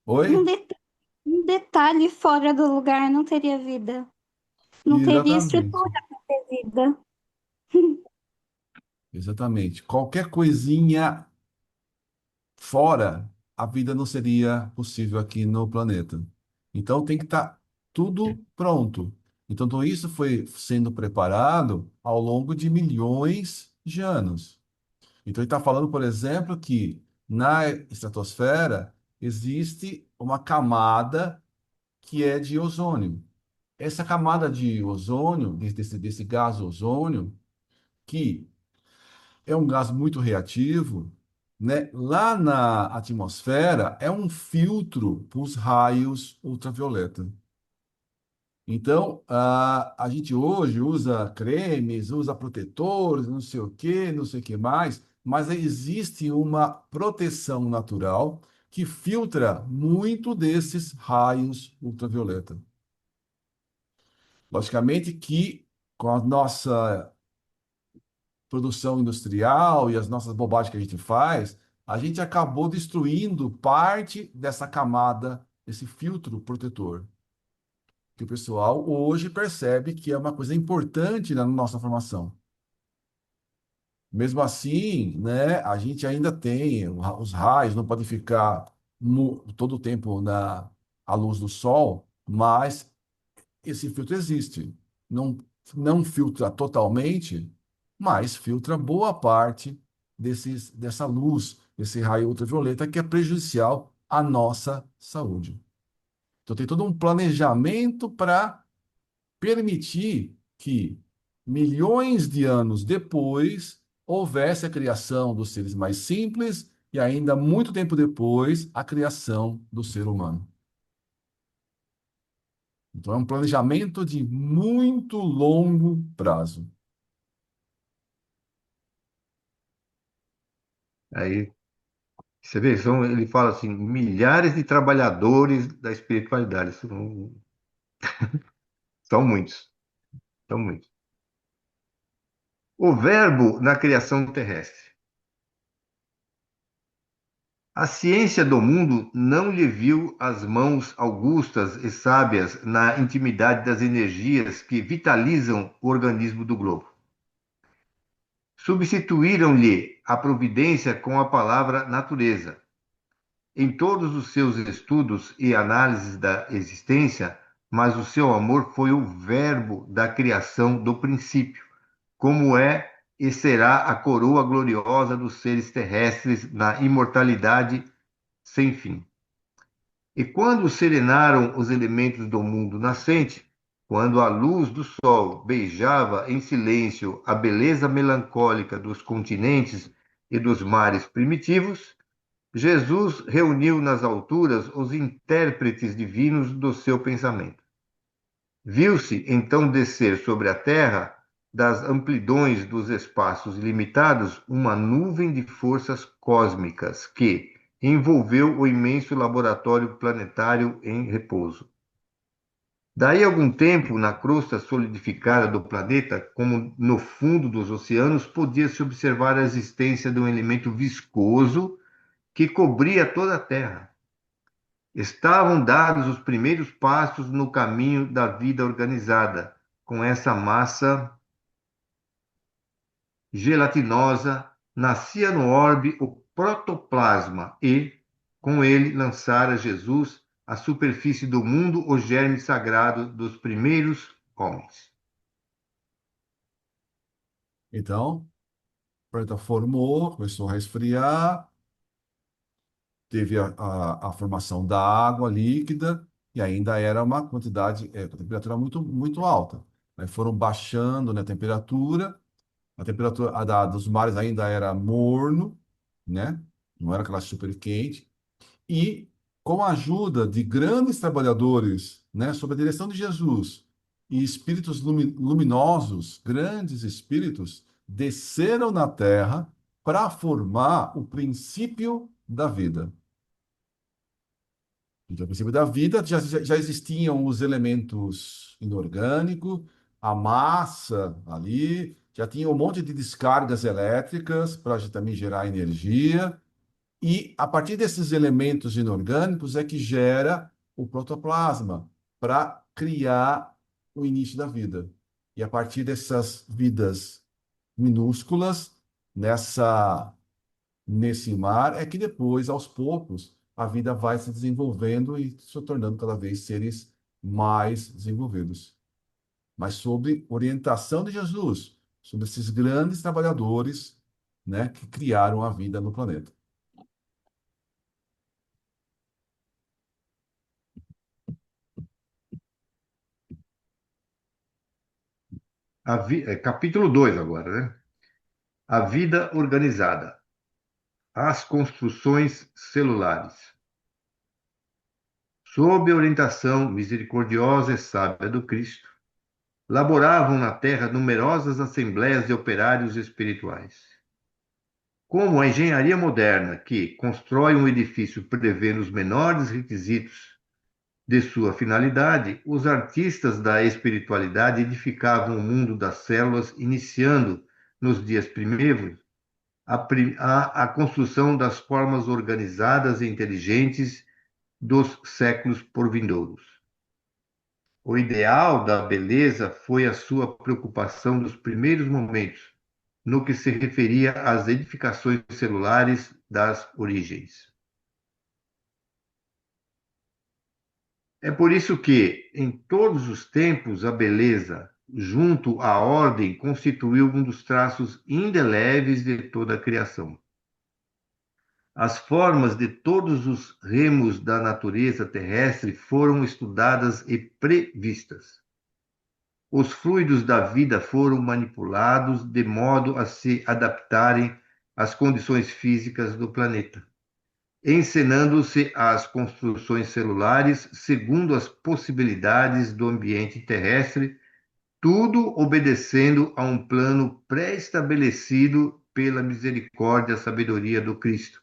Um, oi? de- um detalhe fora do lugar não teria vida. Não teria Exatamente. estrutura para ter vida. Exatamente. Qualquer coisinha fora, a vida não seria possível aqui no planeta. Então tem que estar tudo pronto. Então tudo isso foi sendo preparado ao longo de milhões de anos. Então ele está falando, por exemplo, que na estratosfera existe uma camada que é de ozônio. Essa camada de ozônio, desse gás ozônio, que é um gás muito reativo, né? Lá na atmosfera é um filtro para os raios ultravioleta. Então, a gente hoje usa cremes, usa protetores, não sei o que mais, mas existe uma proteção natural que filtra muito desses raios ultravioleta. Logicamente que com a nossa produção industrial e as nossas bobagens que a gente faz, a gente acabou destruindo parte dessa camada, desse filtro protetor, que o pessoal hoje percebe que é uma coisa importante na nossa formação. Mesmo assim, né, a gente ainda tem os raios, não pode ficar todo o tempo à luz do sol, mas esse filtro existe. Não, não filtra totalmente, mas filtra boa parte dessa luz, desse raio ultravioleta que é prejudicial à nossa saúde. Então, tem todo um planejamento para permitir que, milhões de anos depois, houvesse a criação dos seres mais simples e, ainda muito tempo depois, a criação do ser humano. Então, é um planejamento de muito longo prazo. Aí você vê, ele fala assim, milhares de trabalhadores da espiritualidade. São muitos, são muitos. O verbo na criação terrestre. A ciência do mundo não lhe viu as mãos augustas e sábias na intimidade das energias que vitalizam o organismo do globo. Substituíram-lhe a providência com a palavra natureza. Em todos os seus estudos e análises da existência, mas o seu amor foi o verbo da criação do princípio, como é e será a coroa gloriosa dos seres terrestres na imortalidade sem fim. E quando serenaram os elementos do mundo nascente, quando a luz do sol beijava em silêncio a beleza melancólica dos continentes e dos mares primitivos, Jesus reuniu nas alturas os intérpretes divinos do seu pensamento. Viu-se então descer sobre a terra, das amplidões dos espaços ilimitados, uma nuvem de forças cósmicas que envolveu o imenso laboratório planetário em repouso. Daí algum tempo, na crosta solidificada do planeta, como no fundo dos oceanos, podia-se observar a existência de um elemento viscoso que cobria toda a Terra. Estavam dados os primeiros passos no caminho da vida organizada, com essa massa gelatinosa, nascia no orbe o protoplasma e, com ele, lançara Jesus à superfície do mundo o germe sagrado dos primeiros homens. Então, o planeta formou, começou a resfriar, teve a formação da água líquida e ainda era uma quantidade, a temperatura muito, muito alta. Aí foram baixando, né, a temperatura dos mares ainda era morno, né? Não era aquela super quente. E com a ajuda de grandes trabalhadores, né, sob a direção de Jesus e espíritos luminosos, grandes espíritos, desceram na Terra para formar o princípio da vida. Então, o princípio da vida já existiam os elementos inorgânicos, a massa ali, já tinha um monte de descargas elétricas para também gerar energia. E a partir desses elementos inorgânicos é que gera o protoplasma para criar o início da vida. E a partir dessas vidas minúsculas, nesse mar, é que depois, aos poucos, a vida vai se desenvolvendo e se tornando cada vez seres mais desenvolvidos. Mas sob orientação de Jesus, sobre esses grandes trabalhadores, né, que criaram a vida no planeta. Capítulo 2 agora, né? A vida organizada. As construções celulares. Sob a orientação misericordiosa e sábia do Cristo, laboravam na terra numerosas assembleias de operários espirituais. Como a engenharia moderna, que constrói um edifício prevendo os menores requisitos de sua finalidade, os artistas da espiritualidade edificavam o mundo das células, iniciando, nos dias primeiros, a construção das formas organizadas e inteligentes dos séculos por vindouros. O ideal da beleza foi a sua preocupação dos primeiros momentos, no que se referia às edificações celulares das origens. É por isso que, em todos os tempos, a beleza, junto à ordem, constituiu um dos traços indeléveis de toda a criação. As formas de todos os ramos da natureza terrestre foram estudadas e previstas. Os fluidos da vida foram manipulados de modo a se adaptarem às condições físicas do planeta, encenando-se as construções celulares segundo as possibilidades do ambiente terrestre, tudo obedecendo a um plano pré-estabelecido pela misericórdia e sabedoria do Cristo,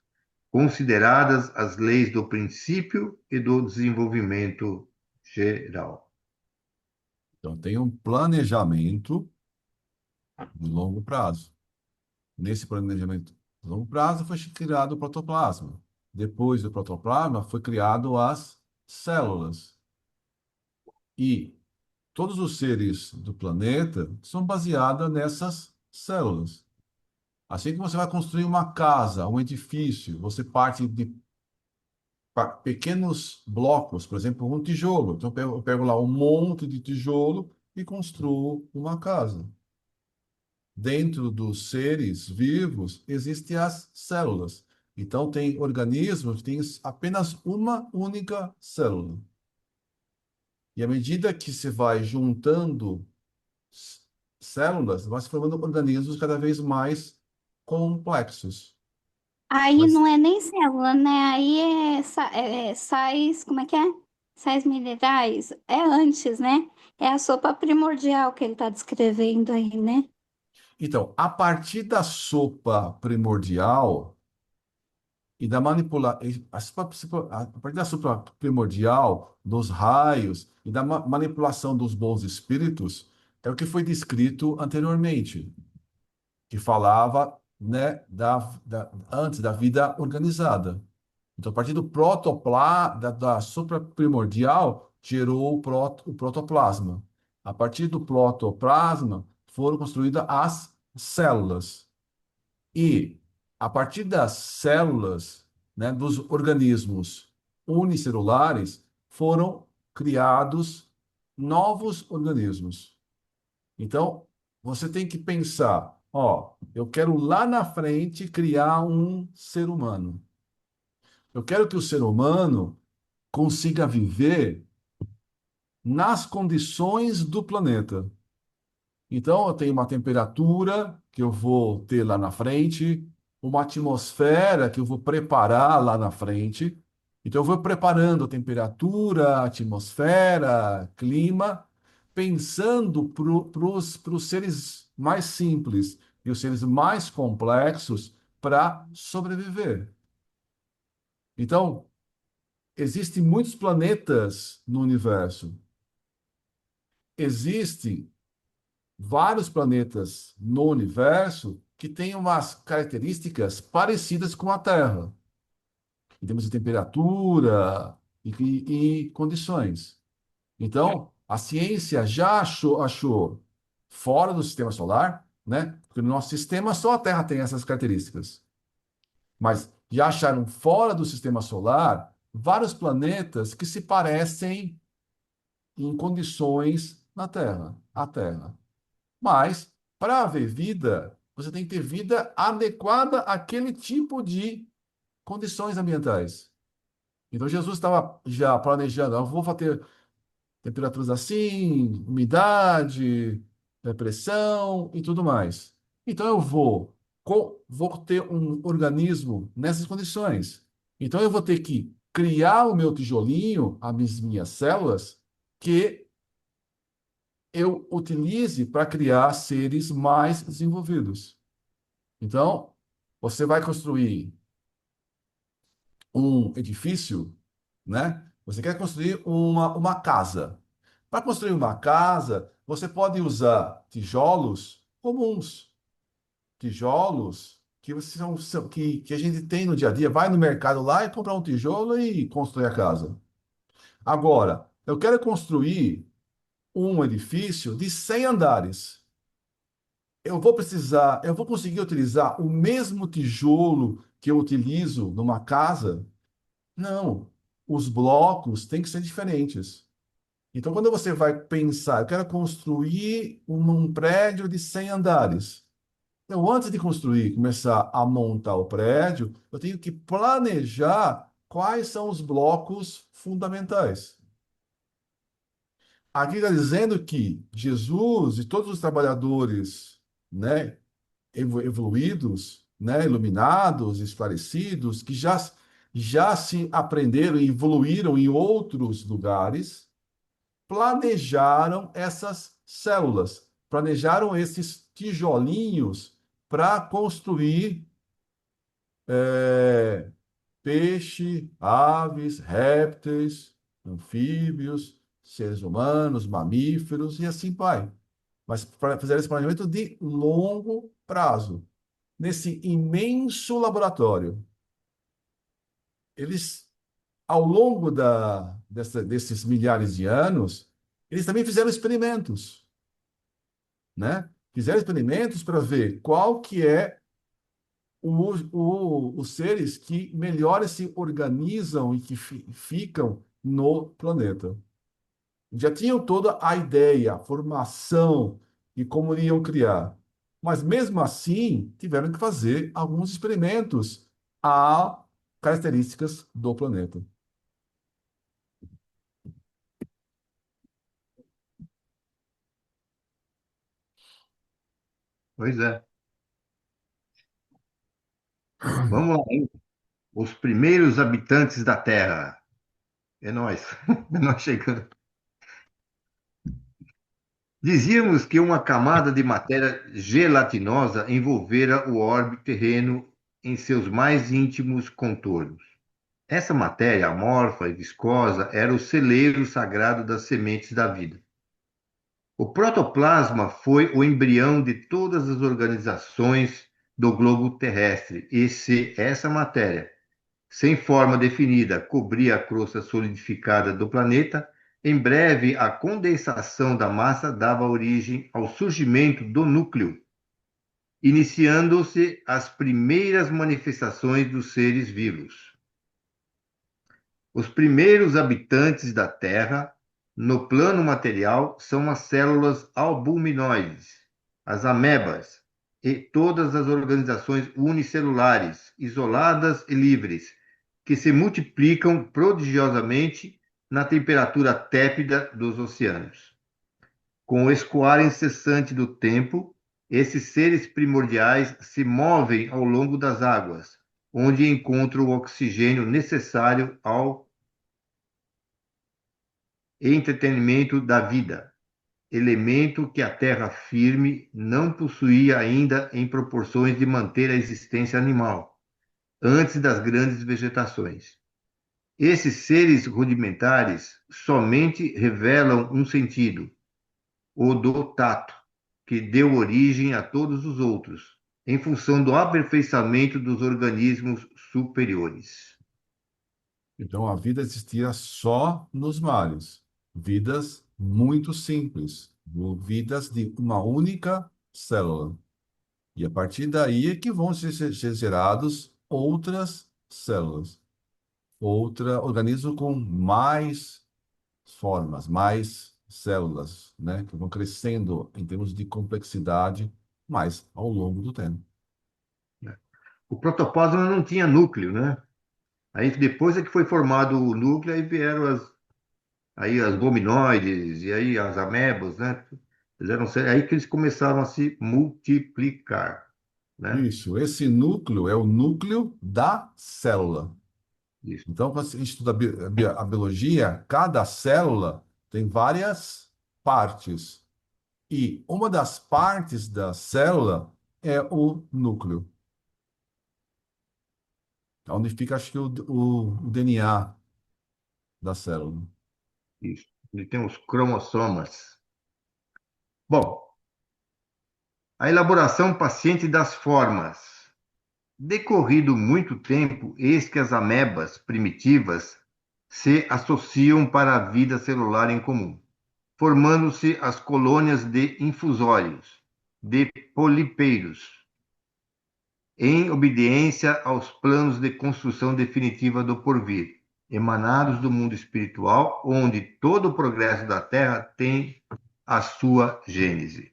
consideradas as leis do princípio e do desenvolvimento geral. Então, tem um planejamento de longo prazo. Nesse planejamento de longo prazo foi criado o protoplasma. Depois do protoplasma foi criado as células. E todos os seres do planeta são baseados nessas células. Assim que você vai construir uma casa, um edifício, você parte de pequenos blocos, por exemplo, um tijolo. Então, eu pego lá um monte de tijolo e construo uma casa. Dentro dos seres vivos existem as células. Então, tem organismos que têm apenas uma única célula. E à medida que se vai juntando células, vai se formando organismos cada vez mais complexos. Aí Mas, não é nem célula, né? Aí é sais, como é que é? Sais minerais. É antes, né? É a sopa primordial que ele está descrevendo aí, né? então, a partir da sopa primordial e da a partir da sopa primordial, dos raios e da manipulação dos bons espíritos, é o que foi descrito anteriormente, que falava, né, antes da vida organizada. Então, a partir do da supraprimordial, gerou o protoplasma. A partir do protoplasma, foram construídas as células. E, a partir das células, né, dos organismos unicelulares, foram criados novos organismos. Então, você tem que pensar, ó, eu quero lá na frente criar um ser humano. Eu quero que o ser humano consiga viver nas condições do planeta. Então, eu tenho uma temperatura que eu vou ter lá na frente, uma atmosfera que eu vou preparar lá na frente. Então, eu vou preparando a temperatura, a atmosfera, clima, pensando para os seres mais simples e os seres mais complexos para sobreviver. Então, existem muitos planetas no universo. Existem vários planetas no universo que têm umas características parecidas com a Terra, em termos de temperatura e condições. Então, a ciência já achou fora do sistema solar, né? Porque no nosso sistema só a Terra tem essas características. Mas já acharam fora do sistema solar vários planetas que se parecem em condições na Terra, a Terra. Mas, para haver vida, você tem que ter vida adequada àquele tipo de condições ambientais. Então, Jesus estava já planejando, eu vou ter temperaturas assim, umidade, pressão e tudo mais. Então, vou ter um organismo nessas condições. Então, eu vou ter que criar o meu tijolinho, as minhas células, que eu utilize para criar seres mais desenvolvidos. Então, você vai construir um edifício, né? Você quer construir uma casa. Para construir uma casa, você pode usar tijolos comuns, tijolos que a gente tem no dia a dia. Vai no mercado lá e comprar um tijolo e construir a casa. Agora, eu quero construir um edifício de 100 andares. Eu vou conseguir utilizar o mesmo tijolo que eu utilizo numa casa? Não. Os blocos têm que ser diferentes. Então, quando você vai pensar, eu quero construir um prédio de 100 andares. Eu, antes de construir, começar a montar o prédio, eu tenho que planejar quais são os blocos fundamentais. Aqui está dizendo que Jesus e todos os trabalhadores, né, evoluídos, né, iluminados, esclarecidos, que já se aprenderam e evoluíram em outros lugares, planejaram essas células, planejaram esses tijolinhos para construir é, peixe, aves, répteis, anfíbios, seres humanos, mamíferos e assim vai. Mas para fazer esse planejamento de longo prazo nesse imenso laboratório. Eles, ao longo desses milhares de anos, eles também fizeram experimentos, né? Fizeram experimentos para ver qual que é os seres que melhor se organizam e que ficam no planeta. Já tinham toda a ideia, a formação e como iriam criar. Mas mesmo assim, tiveram que fazer alguns experimentos a características do planeta. Pois é. Vamos lá, hein? Os primeiros habitantes da Terra. É nós. É nós chegando. Dizíamos que uma camada de matéria gelatinosa envolvera o orbe terreno em seus mais íntimos contornos. Essa matéria amorfa e viscosa era o celeiro sagrado das sementes da vida. O protoplasma foi o embrião de todas as organizações do globo terrestre, e se essa matéria, sem forma definida, cobria a crosta solidificada do planeta, em breve a condensação da massa dava origem ao surgimento do núcleo, iniciando-se as primeiras manifestações dos seres vivos. Os primeiros habitantes da Terra, no plano material, são as células albuminoides, as amebas, e todas as organizações unicelulares, isoladas e livres, que se multiplicam prodigiosamente na temperatura tépida dos oceanos. Com o escoar incessante do tempo, esses seres primordiais se movem ao longo das águas, onde encontram o oxigênio necessário ao entretenimento da vida, elemento que a terra firme não possuía ainda em proporções de manter a existência animal, antes das grandes vegetações. Esses seres rudimentares somente revelam um sentido, o do tato, que deu origem a todos os outros, em função do aperfeiçoamento dos organismos superiores. Então, a vida existia só nos mares. Vidas muito simples, vidas de uma única célula. E a partir daí é que vão ser gerados outras células, outra organismo com mais formas, mais células, né, que vão crescendo em termos de complexidade mais ao longo do tempo. O protoplasma não tinha núcleo, né? Aí depois é que foi formado o núcleo, aí vieram as gominoides e aí as amebas, né? Aí que eles começaram a se multiplicar, né? Isso, esse núcleo é o núcleo da célula. Isso, Então, quando a gente estuda a biologia, cada célula tem várias partes. E uma das partes da célula é o núcleo, onde fica, acho que, o DNA da célula. isso. Ele tem os cromossomas. Bom, a elaboração paciente das formas. Decorrido muito tempo, eis que as amebas primitivas se associam para a vida celular em comum, formando-se as colônias de infusórios, de polipeiros, em obediência aos planos de construção definitiva do porvir, emanados do mundo espiritual, onde todo o progresso da Terra tem a sua gênese.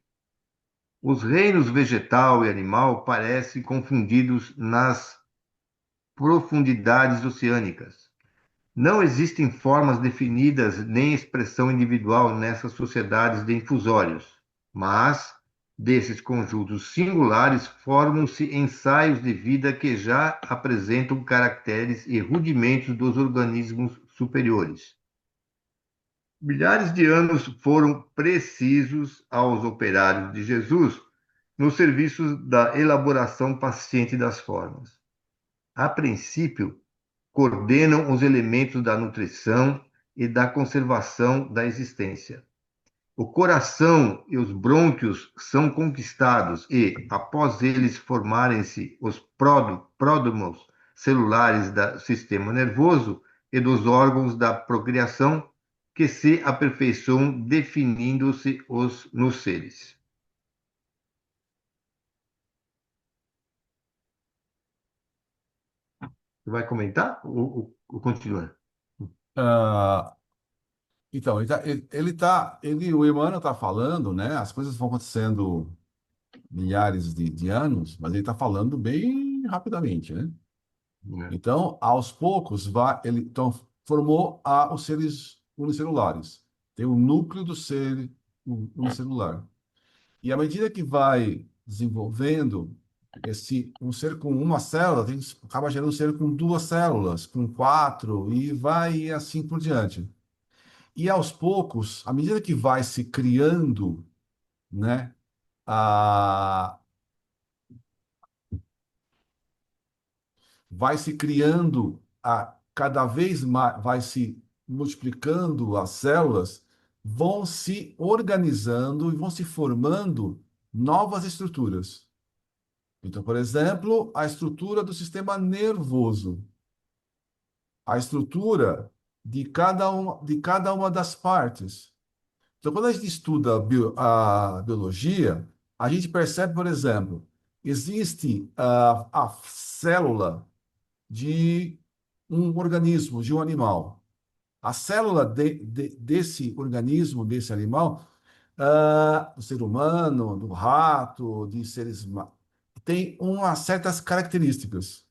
Os reinos vegetal e animal parecem confundidos nas profundidades oceânicas. Não existem formas definidas nem expressão individual nessas sociedades de infusórios, mas desses conjuntos singulares formam-se ensaios de vida que já apresentam caracteres e rudimentos dos organismos superiores. Milhares de anos foram precisos aos operários de Jesus nos serviços da elaboração paciente das formas. A princípio, coordenam os elementos da nutrição e da conservação da existência. O coração e os brônquios são conquistados e, após eles formarem-se os pródromos celulares do sistema nervoso e dos órgãos da procriação, que se aperfeiçoam definindo-se nos seres. Você vai comentar ou continua? Ah, então, o Emmanuel está falando, né? As coisas vão acontecendo milhares de anos, mas ele está falando bem rapidamente, né? É, Então, aos poucos, ele então, formou os seres unicelulares. Tem o núcleo do ser unicelular. E à medida que vai desenvolvendo um ser com uma célula, acaba gerando um ser com duas células, com quatro, e vai assim por diante. E aos poucos, à medida que vai se criando, né, a, vai se criando cada vez mais, vai se multiplicando as células, vão se organizando e vão se formando novas estruturas. Então, por exemplo, a estrutura do sistema nervoso, a estrutura de cada uma das partes. Então, quando a gente estuda a biologia, a gente percebe, por exemplo, existe a célula de um organismo, de um animal. A célula desse organismo, desse animal, do ser humano, do rato, de seres, tem umas certas características.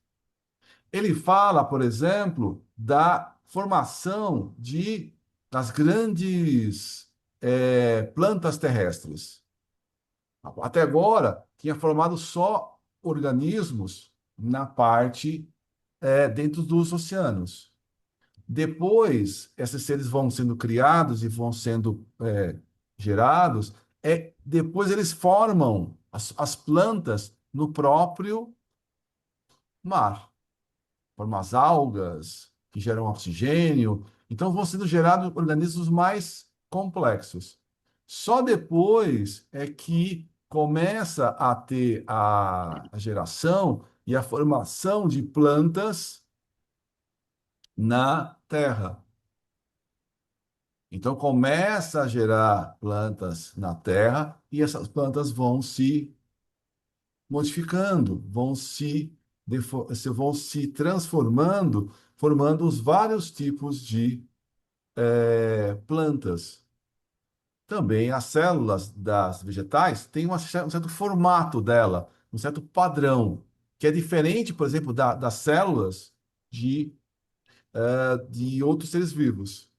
Ele fala, por exemplo, da formação das grandes plantas terrestres. Até agora, tinha formado só organismos na parte dentro dos oceanos. Depois, esses seres vão sendo criados e vão sendo gerados. Depois eles formam as plantas no próprio mar. Formam as algas que geram oxigênio. Então vão sendo gerados organismos mais complexos. Só depois é que começa a ter a geração e a formação de plantas na Terra. Então começa a gerar plantas na Terra e essas plantas vão se modificando, vão se transformando, formando os vários tipos de plantas. Também as células das vegetais têm um certo formato dela, um certo padrão, que é diferente, por exemplo, das células de outros seres vivos.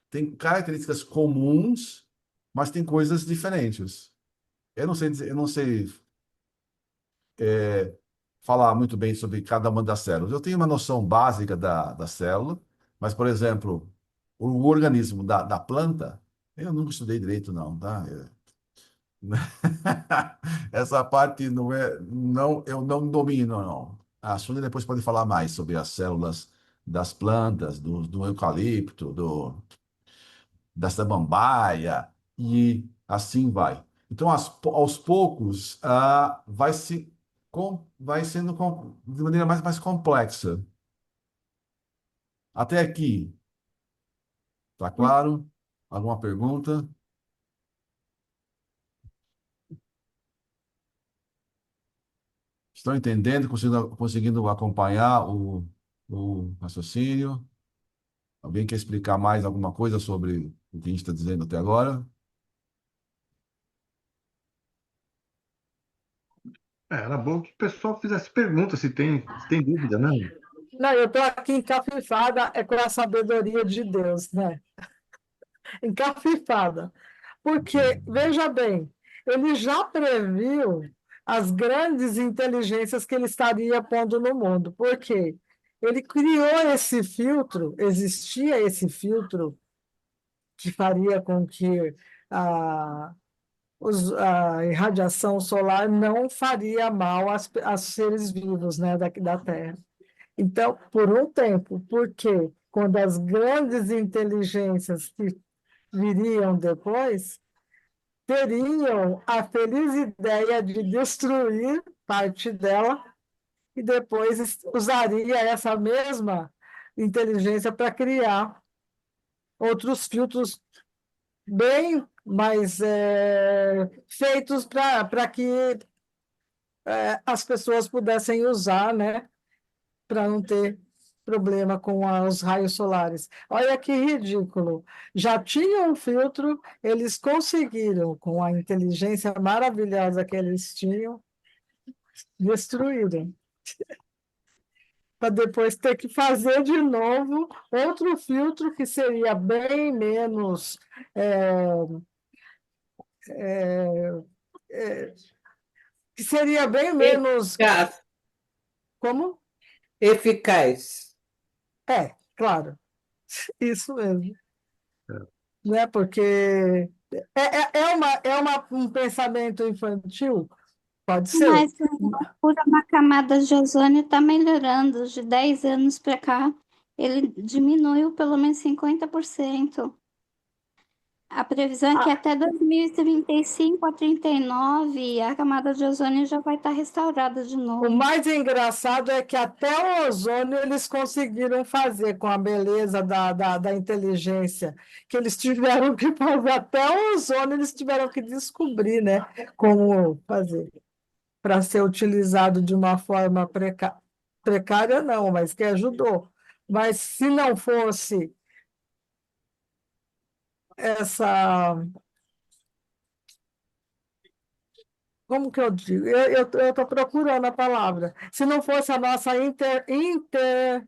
Tem características comuns, mas tem coisas diferentes. Eu não sei falar muito bem sobre cada uma das células. Eu tenho uma noção básica da célula, mas, por exemplo, o organismo da planta, eu nunca estudei direito, não, tá? Essa parte não, eu não domino, não. A Sônia depois pode falar mais sobre as células das plantas, do eucalipto, da samambaia, e assim vai. Então, aos poucos, vai sendo de maneira mais complexa. Até aqui, tá claro? Alguma pergunta? Estão entendendo, conseguindo acompanhar o raciocínio? Alguém quer explicar mais alguma coisa sobre o que a gente está dizendo até agora? Era bom que o pessoal fizesse perguntas se tem dúvida, né? Não, eu estou aqui encafifada com a sabedoria de Deus, né? Encafifada. Porque, veja bem, ele já previu as grandes inteligências que ele estaria pondo no mundo. Por quê? Ele criou esse filtro, existia esse filtro que faria com que a, a irradiação solar não faria mal aos seres vivos, né, da Terra. Então, por um tempo, porque quando as grandes inteligências que viriam depois teriam a feliz ideia de destruir parte dela e depois usaria essa mesma inteligência para criar outros filtros bem mais feitos para que as pessoas pudessem usar, né, para não ter problema com os raios solares. Olha que ridículo. Já tinha um filtro, eles conseguiram, com a inteligência maravilhosa que eles tinham, destruírem. Para depois ter que fazer de novo outro filtro que seria bem menos. Que seria bem menos. Eficaz. Como? Eficaz. Claro. Isso mesmo. Né? Porque um pensamento infantil, pode ser. Mas por uma camada de ozônio está melhorando. De 10 anos para cá, ele diminuiu pelo menos 50%. A previsão é que até 2035 a 39 a camada de ozônio já vai estar restaurada de O novo. mais engraçado é que até o ozônio eles conseguiram fazer com a beleza da inteligência, que eles tiveram que fazer, até o ozônio eles tiveram que descobrir, né, como fazer para ser utilizado de uma forma precária, não, mas que ajudou. Mas se não fosse essa, como que eu digo? Eu estou procurando a palavra. Se não fosse a nossa interferência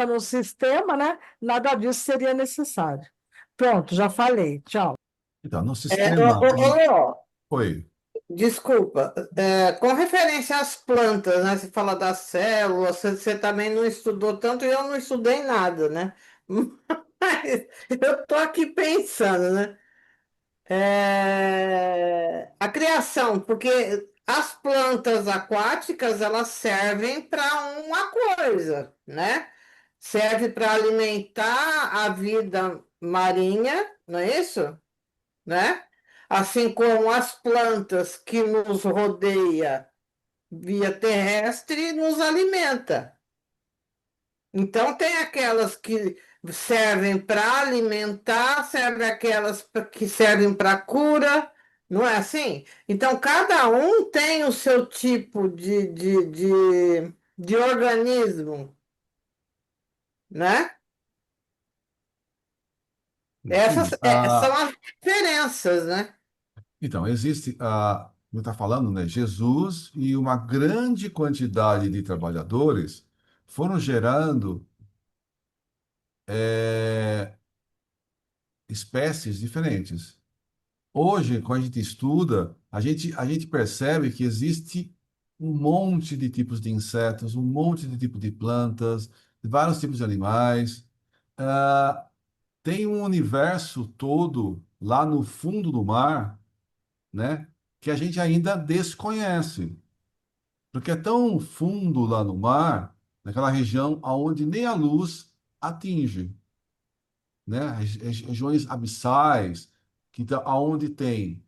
no sistema, né? Nada disso seria necessário. Pronto, já falei. Tchau. Então, no É, sistema. Leo, Oi. desculpa, com referência às plantas, né? Você fala das células, você também não estudou tanto e eu não estudei nada, né? Mas eu estou aqui pensando, né? A criação, porque as plantas aquáticas elas servem para uma coisa, né? Serve para alimentar a vida marinha, não é isso? Né? Assim como as plantas que nos rodeia via terrestre nos alimenta. Então tem aquelas que servem para alimentar, servem aquelas que servem para cura, não é assim? Então cada um tem o seu tipo de organismo, né? Essas Sim. são as diferenças, né? Então, existe, como está falando, né? Jesus e uma grande quantidade de trabalhadores foram gerando eh, espécies diferentes. Hoje, quando a gente estuda, a gente percebe que existe um monte de tipos de insetos, um monte de tipos de plantas, vários tipos de animais. Ah, tem um universo todo lá no fundo do mar, né, que a gente ainda desconhece, porque é tão fundo lá no mar, naquela região aonde nem a luz atinge, né, regiões abissais, que aonde tem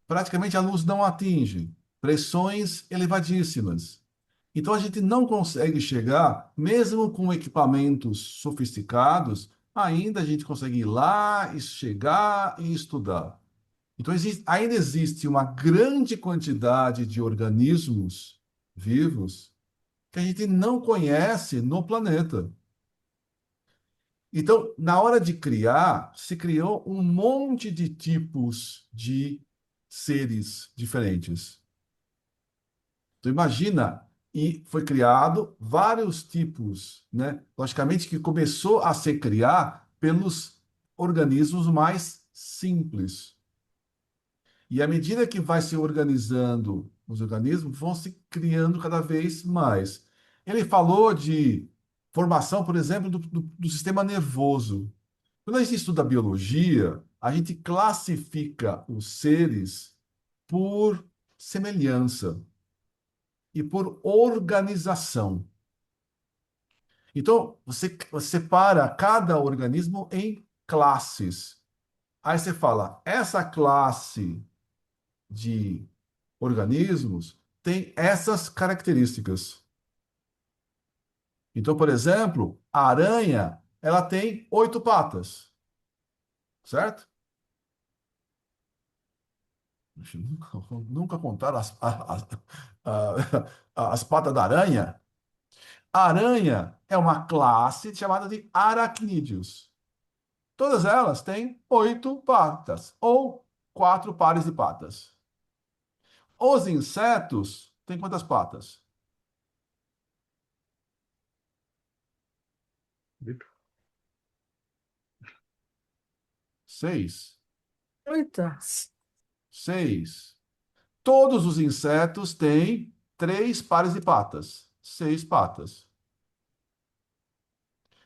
praticamente a luz não atinge, pressões elevadíssimas. Então a gente não consegue chegar, mesmo com equipamentos sofisticados, ainda a gente consegue ir lá e chegar e estudar. Então ainda existe uma grande quantidade de organismos vivos que a gente não conhece no planeta. Então, na hora de criar, se criou um monte de tipos de seres diferentes. Então, imagina, e foi criado vários tipos, né? Logicamente que começou a se criar pelos organismos mais simples. E à medida que vai se organizando os organismos, vão se criando cada vez mais. Ele falou de formação, por exemplo, do sistema nervoso. Quando a gente estuda biologia, a gente classifica os seres por semelhança e por organização. Então, você separa cada organismo em classes. Aí você fala, essa classe de organismos tem essas características. Então, por exemplo, a aranha, ela tem 8 patas, certo? Nunca contaram as patas da aranha? A aranha é uma classe chamada de aracnídeos. Todas elas têm 8 patas, ou 4 pares de patas. Os insetos têm quantas patas? 6. Eita. 6. Todos os insetos têm 3 pares de patas, 6 patas.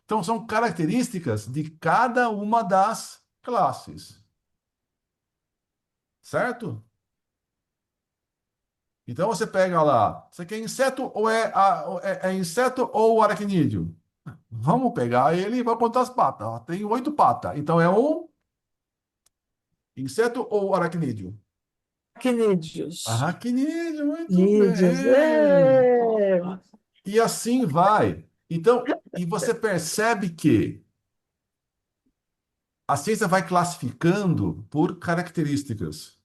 Então, são características de cada uma das classes. Certo? Então, você pega lá, você quer inseto ou é inseto ou aracnídeo? Vamos pegar ele e vamos contar as patas. Ó, tem 8 patas. Então, é um inseto ou aracnídeo? Aracnídeos. Aracnídeo, muito Nídeos. bem. E assim vai. Então, e você percebe que a ciência vai classificando por características,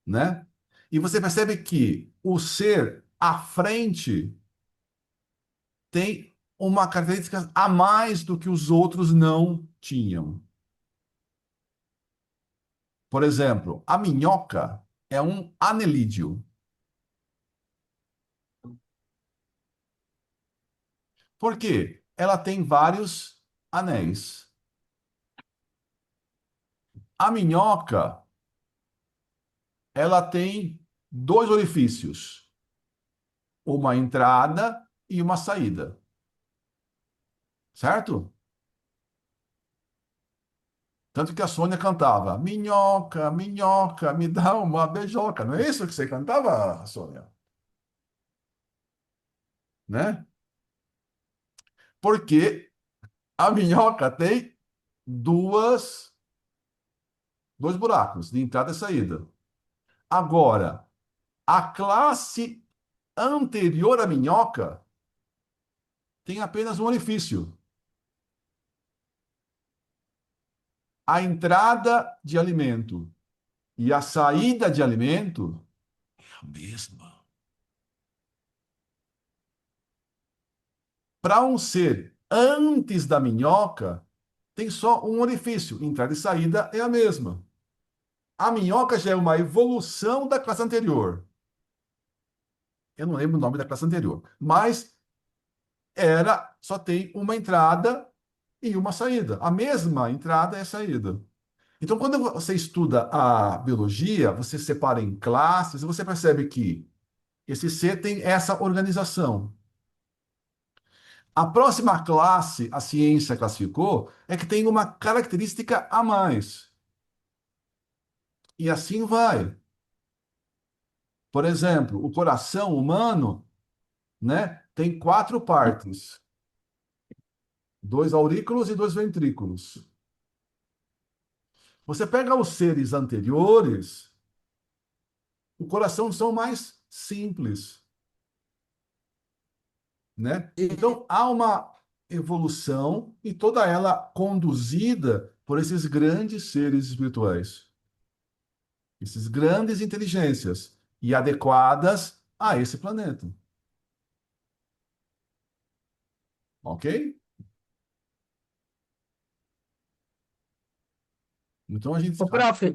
né? E você percebe que o ser à frente tem uma característica a mais do que os outros não tinham. Por exemplo, a minhoca é um anelídeo. Por quê? Ela tem vários anéis. A minhoca, ela tem dois orifícios, uma entrada e uma saída. Certo? Tanto que a Sônia cantava: Minhoca, minhoca, me dá uma beijoca. Não é isso que você cantava, Sônia? Né? Porque a minhoca tem duas, dois buracos de entrada e saída. Agora, a classe anterior à minhoca tem apenas um orifício. A entrada de alimento e a saída de alimento é a mesma. Para um ser antes da minhoca, tem só um orifício. Entrada e saída é a mesma. A minhoca já é uma evolução da classe anterior. Eu não lembro o nome da classe anterior, mas só tem uma entrada e uma saída. A mesma entrada e saída. Então, quando você estuda a biologia, você separa em classes e você percebe que esse ser tem essa organização. A próxima classe, a ciência classificou, é que tem uma característica a mais. E assim vai. Por exemplo, o coração humano, né, tem quatro partes: dois aurículos e dois ventrículos. Você pega os seres anteriores, o coração são mais simples, né? Então há uma evolução e toda ela conduzida por esses grandes seres espirituais, esses grandes inteligências e adequadas a esse planeta. Ok? Então a gente. Ô, prof,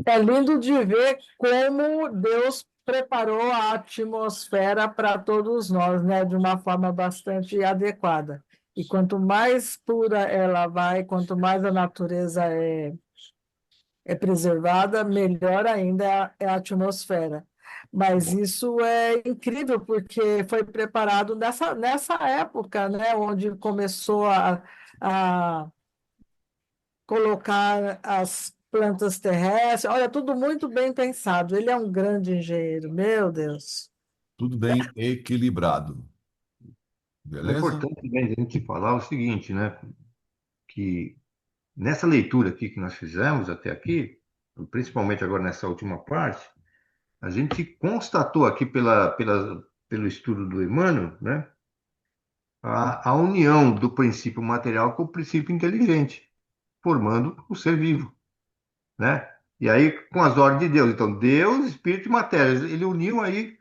é lindo de ver como Deus preparou a atmosfera para todos nós, né, de uma forma bastante adequada. E quanto mais pura ela vai, quanto mais a natureza é preservada, melhor ainda é a atmosfera. Mas isso é incrível, porque foi preparado nessa época, né, onde começou a colocar as plantas terrestres. Olha, tudo muito bem pensado. Ele é um grande engenheiro, meu Deus. Tudo bem equilibrado. É Beleza? importante também a gente falar o seguinte, né? Que nessa leitura aqui que nós fizemos até aqui, principalmente agora nessa última parte, a gente constatou aqui pelo estudo do Emmanuel, né? A união do princípio material com o princípio inteligente, formando o ser vivo, né? E aí, com as ordens de Deus. Então, Deus, Espírito e Matéria, ele uniu aí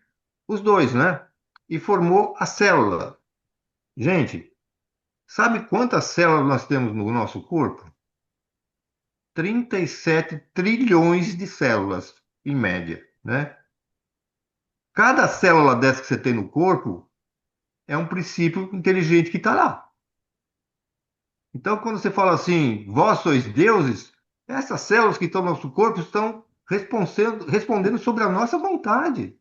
os dois, né? E formou a célula. Gente, sabe quantas células nós temos no nosso corpo? 37 trilhões de células, em média, né? Cada célula dessa que você tem no corpo é um princípio inteligente que está lá. Então, quando você fala assim, vós sois deuses, essas células que estão no nosso corpo estão respondendo sobre a nossa vontade.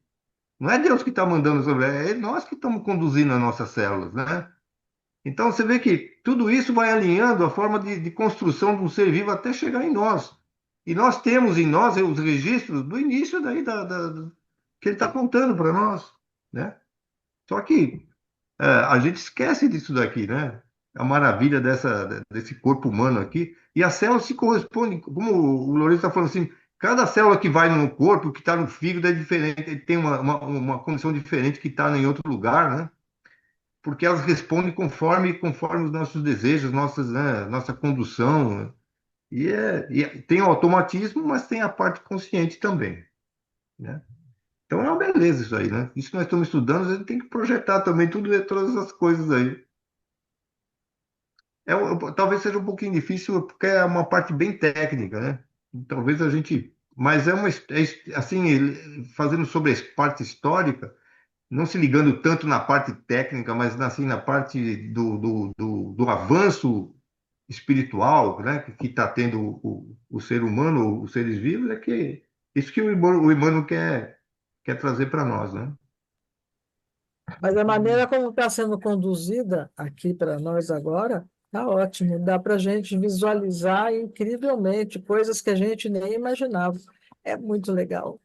Não é Deus que está mandando sobre, é nós que estamos conduzindo as nossas células, né? Então você vê que tudo isso vai alinhando a forma de construção de um ser vivo até chegar em nós. E nós temos em nós os registros do início daí que ele está contando para nós, né? Só que a gente esquece disso daqui, né? A maravilha desse corpo humano aqui. E as células se correspondem, como o Lourenço está falando assim, cada célula que vai no corpo, que está no fígado, é diferente, tem uma condição diferente que está em outro lugar, né? Porque elas respondem conforme os nossos desejos, nossa condução, né? E tem o automatismo, mas tem a parte consciente também, né? Então é uma beleza isso aí, né? Isso que nós estamos estudando, a gente tem que projetar também todas essas coisas aí. talvez seja um pouquinho difícil, porque é uma parte bem técnica, né? Talvez a gente. Mas assim, fazendo sobre a parte histórica, não se ligando tanto na parte técnica, mas assim, na parte do avanço espiritual, né, que está tendo o ser humano, os seres vivos, é que isso que o Emmanuel quer trazer para nós, né? Mas a maneira como está sendo conduzida aqui para nós agora, está ótimo. Dá para a gente visualizar incrivelmente coisas que a gente nem imaginava. É muito legal.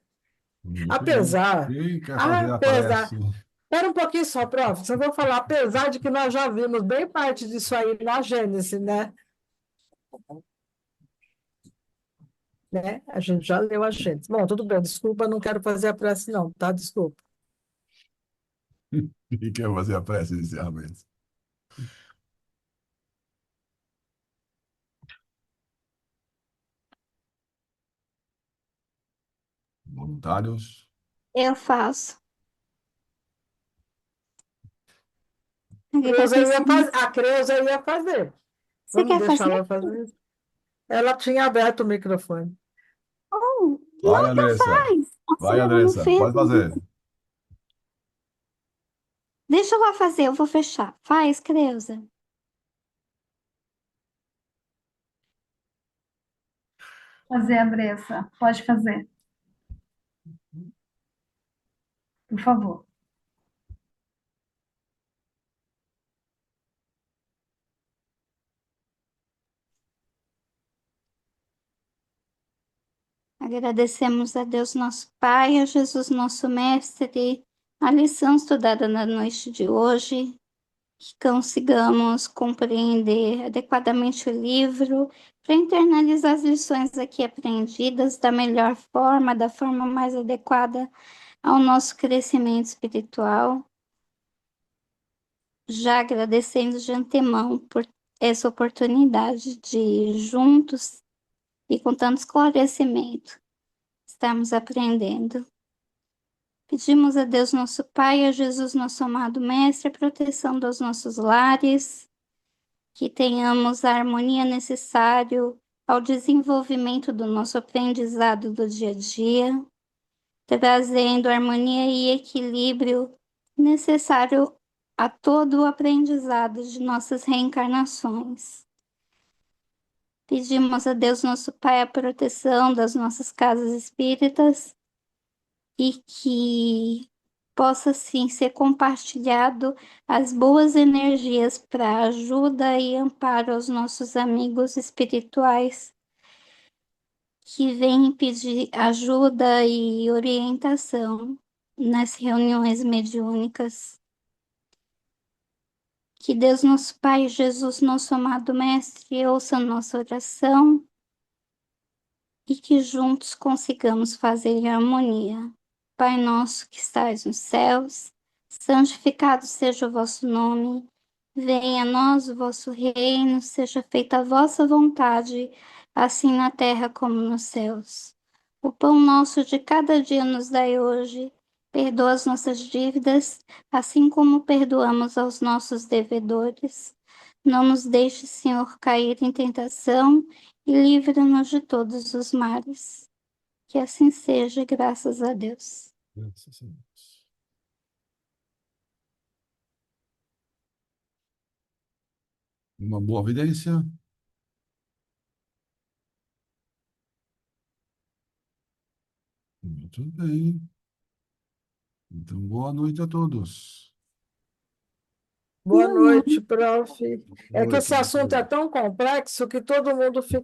Muito bom. Apesar, Quem quer fazer a apesar, prece? espera um pouquinho só, prof. Só vou falar, apesar de que nós já vimos bem parte disso aí na Gênesis, né? A gente já leu a Gênesis. Bom, tudo bem, desculpa, não quero fazer a prece, não, tá? Desculpa. Quem quer fazer a prece de encerramento? Voluntários? Eu faço. Agradecemos. A Creuza ia fazer. Você Vamos quer deixar fazer? ela fazer? Ela tinha aberto o microfone. Oh, Vai, não, então Andressa. faz. Vai, Assim ela não Andressa. fez. Pode fazer. Deixa eu lá fazer, eu vou fechar. Faz, Creuza. Fazer a Bressa. Pode fazer, por favor. Agradecemos a Deus nosso Pai, a Jesus nosso Mestre, a lição estudada na noite de hoje, que consigamos compreender adequadamente o livro, para internalizar as lições aqui aprendidas da melhor forma, da forma mais adequada ao nosso crescimento espiritual. Já agradecendo de antemão por essa oportunidade de juntos e com tanto esclarecimento estarmos aprendendo. Pedimos a Deus nosso Pai, a Jesus nosso amado Mestre, a proteção dos nossos lares, que tenhamos a harmonia necessária ao desenvolvimento do nosso aprendizado do dia a dia, trazendo harmonia e equilíbrio necessário a todo o aprendizado de nossas reencarnações. Pedimos a Deus nosso Pai a proteção das nossas casas espíritas e que possa sim ser compartilhado as boas energias para ajuda e amparo aos nossos amigos espirituais que vêm pedir ajuda e orientação nas reuniões mediúnicas. Que Deus nosso Pai, Jesus nosso amado Mestre, ouça nossa oração e que juntos consigamos fazer harmonia. Pai nosso que estais nos céus, santificado seja o vosso nome. Venha a nós o vosso reino, seja feita a vossa vontade, assim na terra como nos céus. O pão nosso de cada dia nos dai hoje. Perdoa as nossas dívidas, assim como perdoamos aos nossos devedores. Não nos deixe, Senhor, cair em tentação e livra-nos de todos os males. Que assim seja, graças a Deus. Graças a Deus. Uma boa evidência. Muito bem. Então, boa noite a todos. Boa Boa noite. noite, prof. É que esse assunto é tão complexo que todo mundo fica